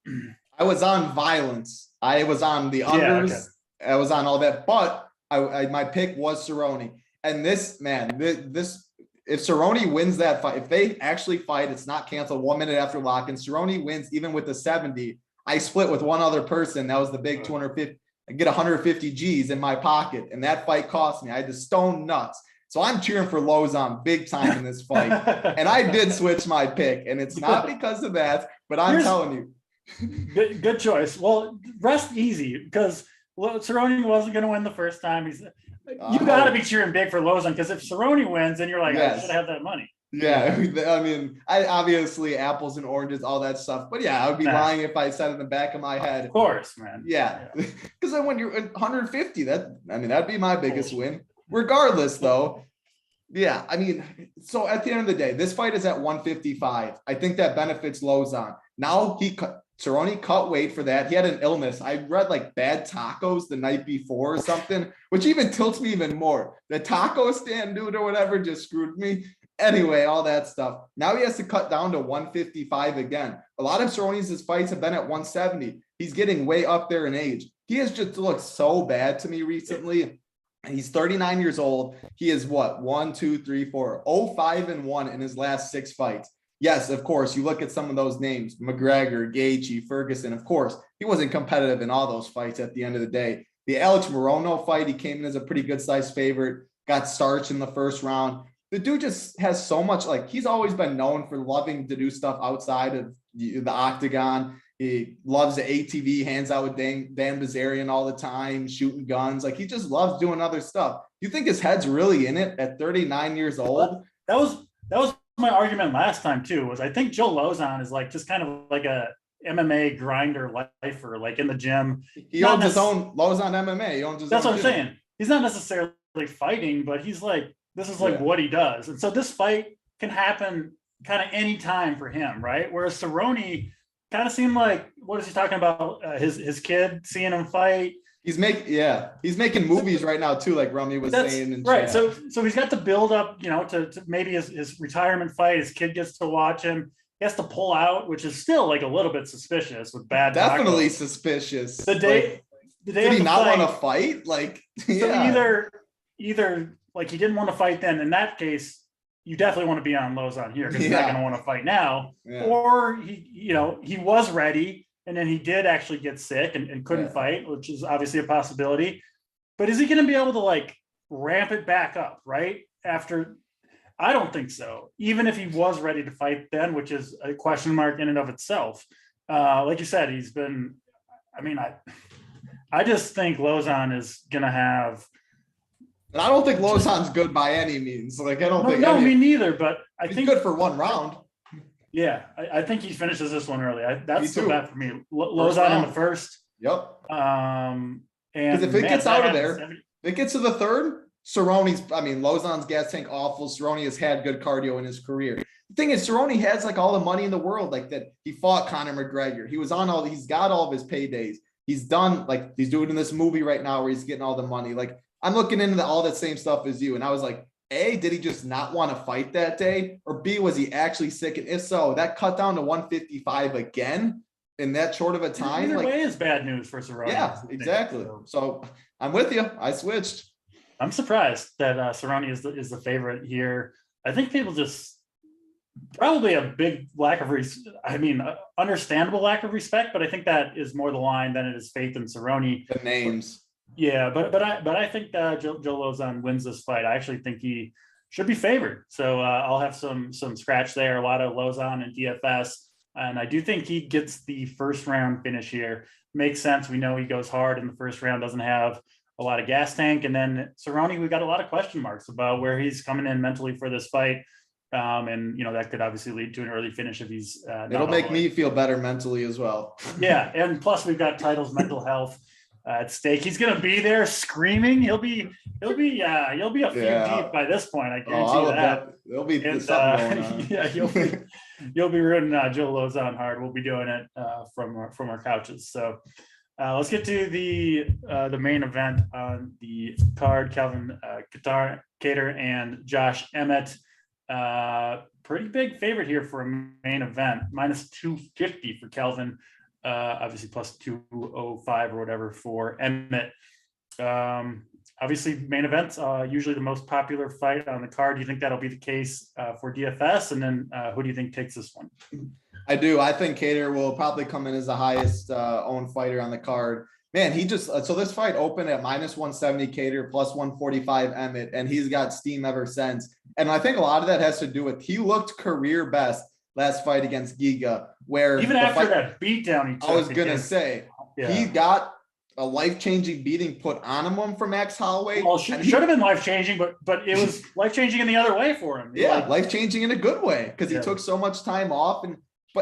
I was on violence. I was on the unders. Yeah, okay. I was on all that, but my pick was Cerrone. And this if Cerrone wins that fight, if they actually fight, it's not canceled 1 minute after lock, and Cerrone wins even with the 70. I split with one other person. That was the big 250. I get 150 G's in my pocket, and that fight cost me. I had to stone nuts. So I'm cheering for Lauzon big time in this fight. And I did switch my pick, and it's not because of that, but I'm telling you. Good choice. Well, rest easy, because Cerrone wasn't going to win the first time. You got to be cheering big for Lauzon, because if Cerrone wins, then you're like, yes, I should have that monny. Yeah, I mean, I obviously apples and oranges, all that stuff. But yeah, I would be lying if I said in the back of my head. Of course, man. Yeah, because then when you're at 150, that'd be my biggest win. Regardless, though, yeah, I mean, so at the end of the day, this fight is at 155. I think that benefits Lauzon. Now Cerrone cut weight for that. He had an illness. I read like bad tacos the night before or something, which even tilts me even more. The taco stand dude or whatever just screwed me. Anyway, all that stuff. Now he has to cut down to 155 again. A lot of Cerrone's fights have been at 170. He's getting way up there in age. He has just looked so bad to me recently. He's 39 years old. He is what? 5-1 in his last 6 fights. Yes, of course, you look at some of those names, McGregor, Gaethje, Ferguson. Of course, he wasn't competitive in all those fights at the end of the day. The Alex Morono fight, he came in as a pretty good size favorite, got starched in the first round. The dude just has so much, like, he's always been known for loving to do stuff outside of the octagon. He loves the ATV, hands out with Dan Bilzerian all the time, shooting guns. Like, he just loves doing other stuff. You think his head's really in it at 39 years old? That was my argument last time too, was I think Joe Lauzon is like just kind of like a MMA grinder lifer, like in the gym. He owns his own Lauzon MMA. He owns his That's own what I'm saying. He's not necessarily fighting, but he's like, this is like what he does. And so this fight can happen kind of any time for him, right? Whereas Cerrone kind of seemed like, what is he talking about? His kid seeing him fight. He's making movies right now too, like Rummy was saying. And right. So he's got to build up, to maybe his retirement fight. His kid gets to watch him. He has to pull out, which is still like a little bit suspicious with bad. Definitely suspicious. The day did he not want to fight? Like, so either like he didn't want to fight then. In that case, you definitely want to be on Lauzon here because he's not going to want to fight now. Yeah. Or he was ready. And then he did actually get sick and couldn't fight, which is obviously a possibility. But is he going to be able to like ramp it back up right after? I don't think so. Even if he was ready to fight then, which is a question mark in and of itself. Like you said, he's been. I mean, I just think Lauzon is going to have. And I don't think Lauzon's good by any means. Like, I don't think. No, me neither. But I he's think good for one round. Yeah, I think he finishes this one early. That's the bet for me. Lauzon round. in the first. Yep. And because if it gets out of there, if it gets to the third, Lauzon's gas tank awful. Cerrone has had good cardio in his career. The thing is, Cerrone has like all the money in the world. Like that, he fought Conor McGregor. He was on he's got all of his paydays. He's done, like, he's doing this movie right now where he's getting all the money. Like, I'm looking into all that same stuff as you. And I was like, A, did he just not want to fight that day? Or B, was he actually sick? And if so, that cut down to 155 again in that short of a time. Either way is bad news for Cerrone. Yeah, exactly. So I'm with you. I switched. I'm surprised that Cerrone is the favorite here. I think people just probably a big lack of understandable lack of respect, but I think that is more the line than it is faith in Cerrone. The names. Yeah, but I think Joe Lauzon wins this fight. I actually think he should be favored. So I'll have some scratch there. A lot of Lauzon and DFS, and I do think he gets the first round finish here. Makes sense. We know he goes hard in the first round. Doesn't have a lot of gas tank, and then Cerrone, we got a lot of question marks about where he's coming in mentally for this fight. And that could obviously lead to an early finish if he's. It'll make me feel better mentally as well. Yeah, and plus we've got Title's mental health at stake. He's going to be there screaming. You'll be a few deep by this point. I guarantee you that. There'll be something going on. Yeah, you'll be rooting Joe Lauzon hard. We'll be doing it from our couches. So let's get to the main event on the card. Kattar and Josh Emmett. Pretty big favorite here for a main event, minus 250 for Kelvin, obviously plus 205 or whatever for Emmett. Obviously main events usually the most popular fight on the card. Do you think that'll be the case for DFS? And then who do you think takes this one? I do. I think Kattar will probably come in as the highest owned fighter on the card. Man, he just so this fight opened at minus 170 Kattar, plus 145 Emmett, and he's got steam ever since. And I think a lot of that has to do with he looked career best last fight against Giga, where even after that beatdown he took. I was gonna say he got a life-changing beating put on him from Max Holloway. Well, should have been life-changing, but it was life-changing in the other way for him. Yeah, life-changing in a good way because he took so much time off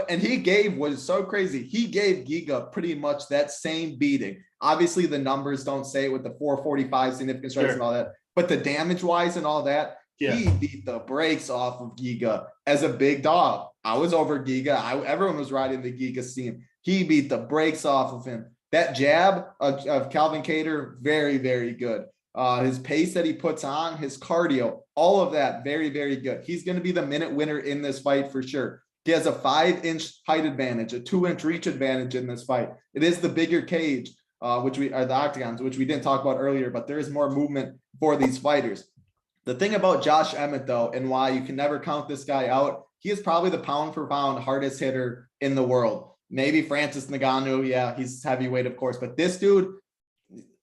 and he gave was so crazy. He gave Giga pretty much that same beating. Obviously, the numbers don't say it with the 445 significant strikes and all that, but the damage-wise and all that, he beat the brakes off of Giga as a big dog. I was over Giga. Everyone was riding the Giga scene. He beat the brakes off of him. That jab of Calvin Kattar, very, very good. His pace that he puts on, his cardio, all of that, very, very good. He's going to be the minute winner in this fight for sure. He has a 5-inch height advantage, a 2-inch reach advantage in this fight. It is the bigger cage, which we are the octagons, which we didn't talk about earlier, but there is more movement for these fighters. The thing about Josh Emmett, though, and why you can never count this guy out, he is probably the pound for pound hardest hitter in the world. Maybe Francis Ngannou. Yeah, he's heavyweight, of course, but this dude,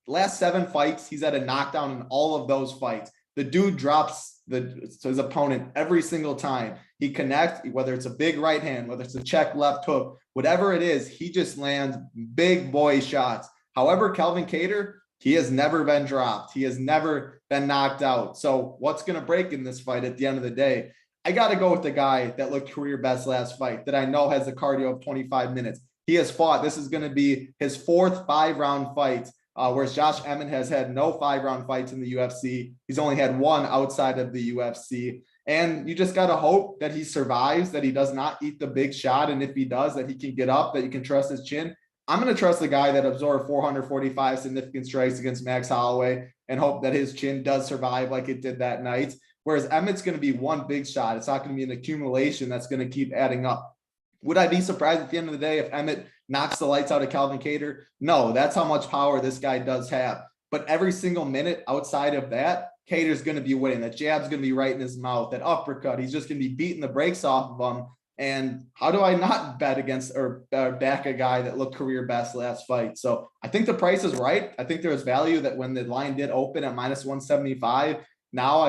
last 7 fights, he's had a knockdown in all of those fights. The dude drops his opponent every single time. He connects, whether it's a big right hand, whether it's a check left hook, whatever it is, he just lands big boy shots. However, Calvin Kattar, he has never been dropped. He has never been knocked out. So what's going to break in this fight at the end of the day? I got to go with the guy that looked career best last fight that I know has a cardio of 25 minutes. He has fought. This is going to be his 4th 5-round fight, whereas Josh Emmett has had no 5-round fights in the UFC. He's only had 1 outside of the UFC. And you just got to hope that he survives, that he does not eat the big shot. And if he does, that he can get up, that you can trust his chin. I'm going to trust the guy that absorbed 445 significant strikes against Max Holloway and hope that his chin does survive like it did that night. Whereas Emmett's going to be one big shot. It's not going to be an accumulation that's going to keep adding up. Would I be surprised at the end of the day if Emmett knocks the lights out of Calvin Kattar? No, that's how much power this guy does have. But every single minute outside of that, Kattar's going to be winning. That jab's going to be right in his mouth. That uppercut, he's just going to be beating the brakes off of him. And how do I not bet against or back a guy that looked career best last fight? So I think the price is right. I think there was value that when the line did open at minus 175, now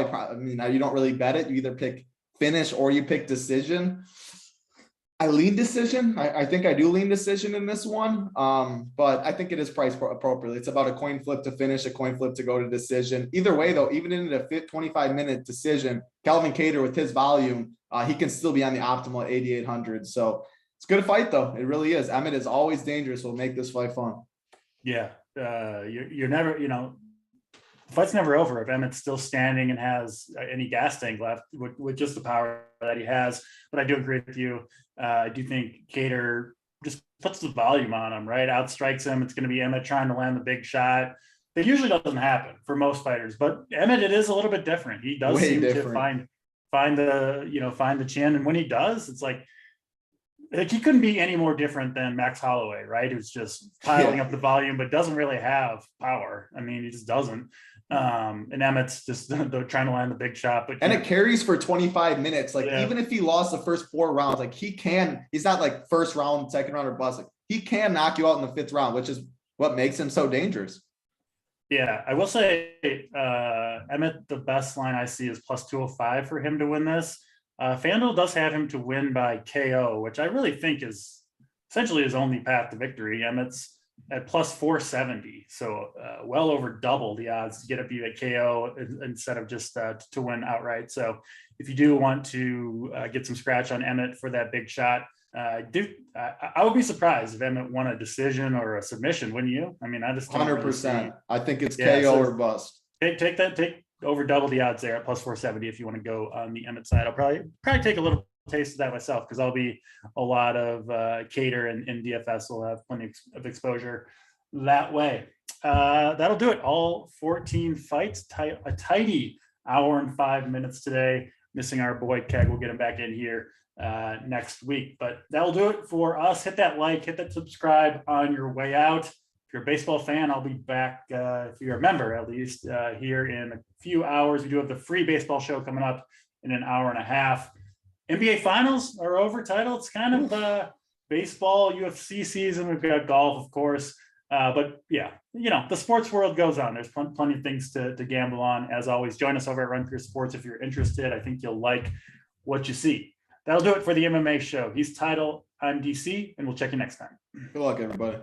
now you don't really bet it. You either pick finish or you pick decision. I lean decision. I think I do lean decision in this one. But I think it is priced appropriately. It's about a coin flip to finish, a coin flip to go to decision. Either way, though, even in a 25-minute decision, Calvin Kattar with his volume, he can still be on the optimal at 8,800. So it's a good fight, though. It really is. Emmett is always dangerous. Will make this fight fun. Yeah. You're never, the fight's never over if Emmett's still standing and has any gas tank left with just the power that he has. But I do agree with you. I do think Kattar just puts the volume on him, right? Outstrikes him. It's going to be Emmett trying to land the big shot. That usually doesn't happen for most fighters, but Emmett, it is a little bit different. He does seem to find the chin. And when he does, it's like he couldn't be any more different than Max Holloway, right? Who's just piling up the volume, but doesn't really have power. I mean, he just doesn't. And Emmett's just trying to land the big shot, but it carries for 25 minutes. Like even if he lost the first 4 rounds, like he's not like first round, second round or bust. Like, he can knock you out in the 5th round, which is what makes him so dangerous. Yeah, I will say Emmett, the best line I see is plus 205 for him to win this. FanDuel does have him to win by KO, which I really think is essentially his only path to victory. Emmett's at plus 470, so well over double the odds to get up you at KO instead of just to win outright. So if you do want to get some scratch on Emmett for that big shot, I would be surprised if Emmett won a decision or a submission, wouldn't you? I mean, I just 100%. I think it's KO or bust. Take over double the odds there at plus 470 if you want to go on the Emmett side. I'll probably take a little taste of that myself because I'll be a lot of Kattar and DFS will have plenty of exposure that way. That'll do it. All 14 fights, a tidy hour and 5 minutes today. Missing our boy Keg. We'll get him back in here next week, but that'll do it for us. Hit that like, hit that subscribe on your way out. If you're a baseball fan, I'll be back, if you're a member at least, here in a few hours. We do have the free baseball show coming up in an hour and a half. NBA finals are over. Title. It's kind of baseball, UFC season. We've got golf, of course. But yeah, the sports world goes on. There's plenty of things to gamble on. As always, join us over at Run Pure Sports if you're interested. I think you'll like what you see. That'll do it for the MMA show. He's Title. I'm DC, and we'll check you next time. Good luck, everybody.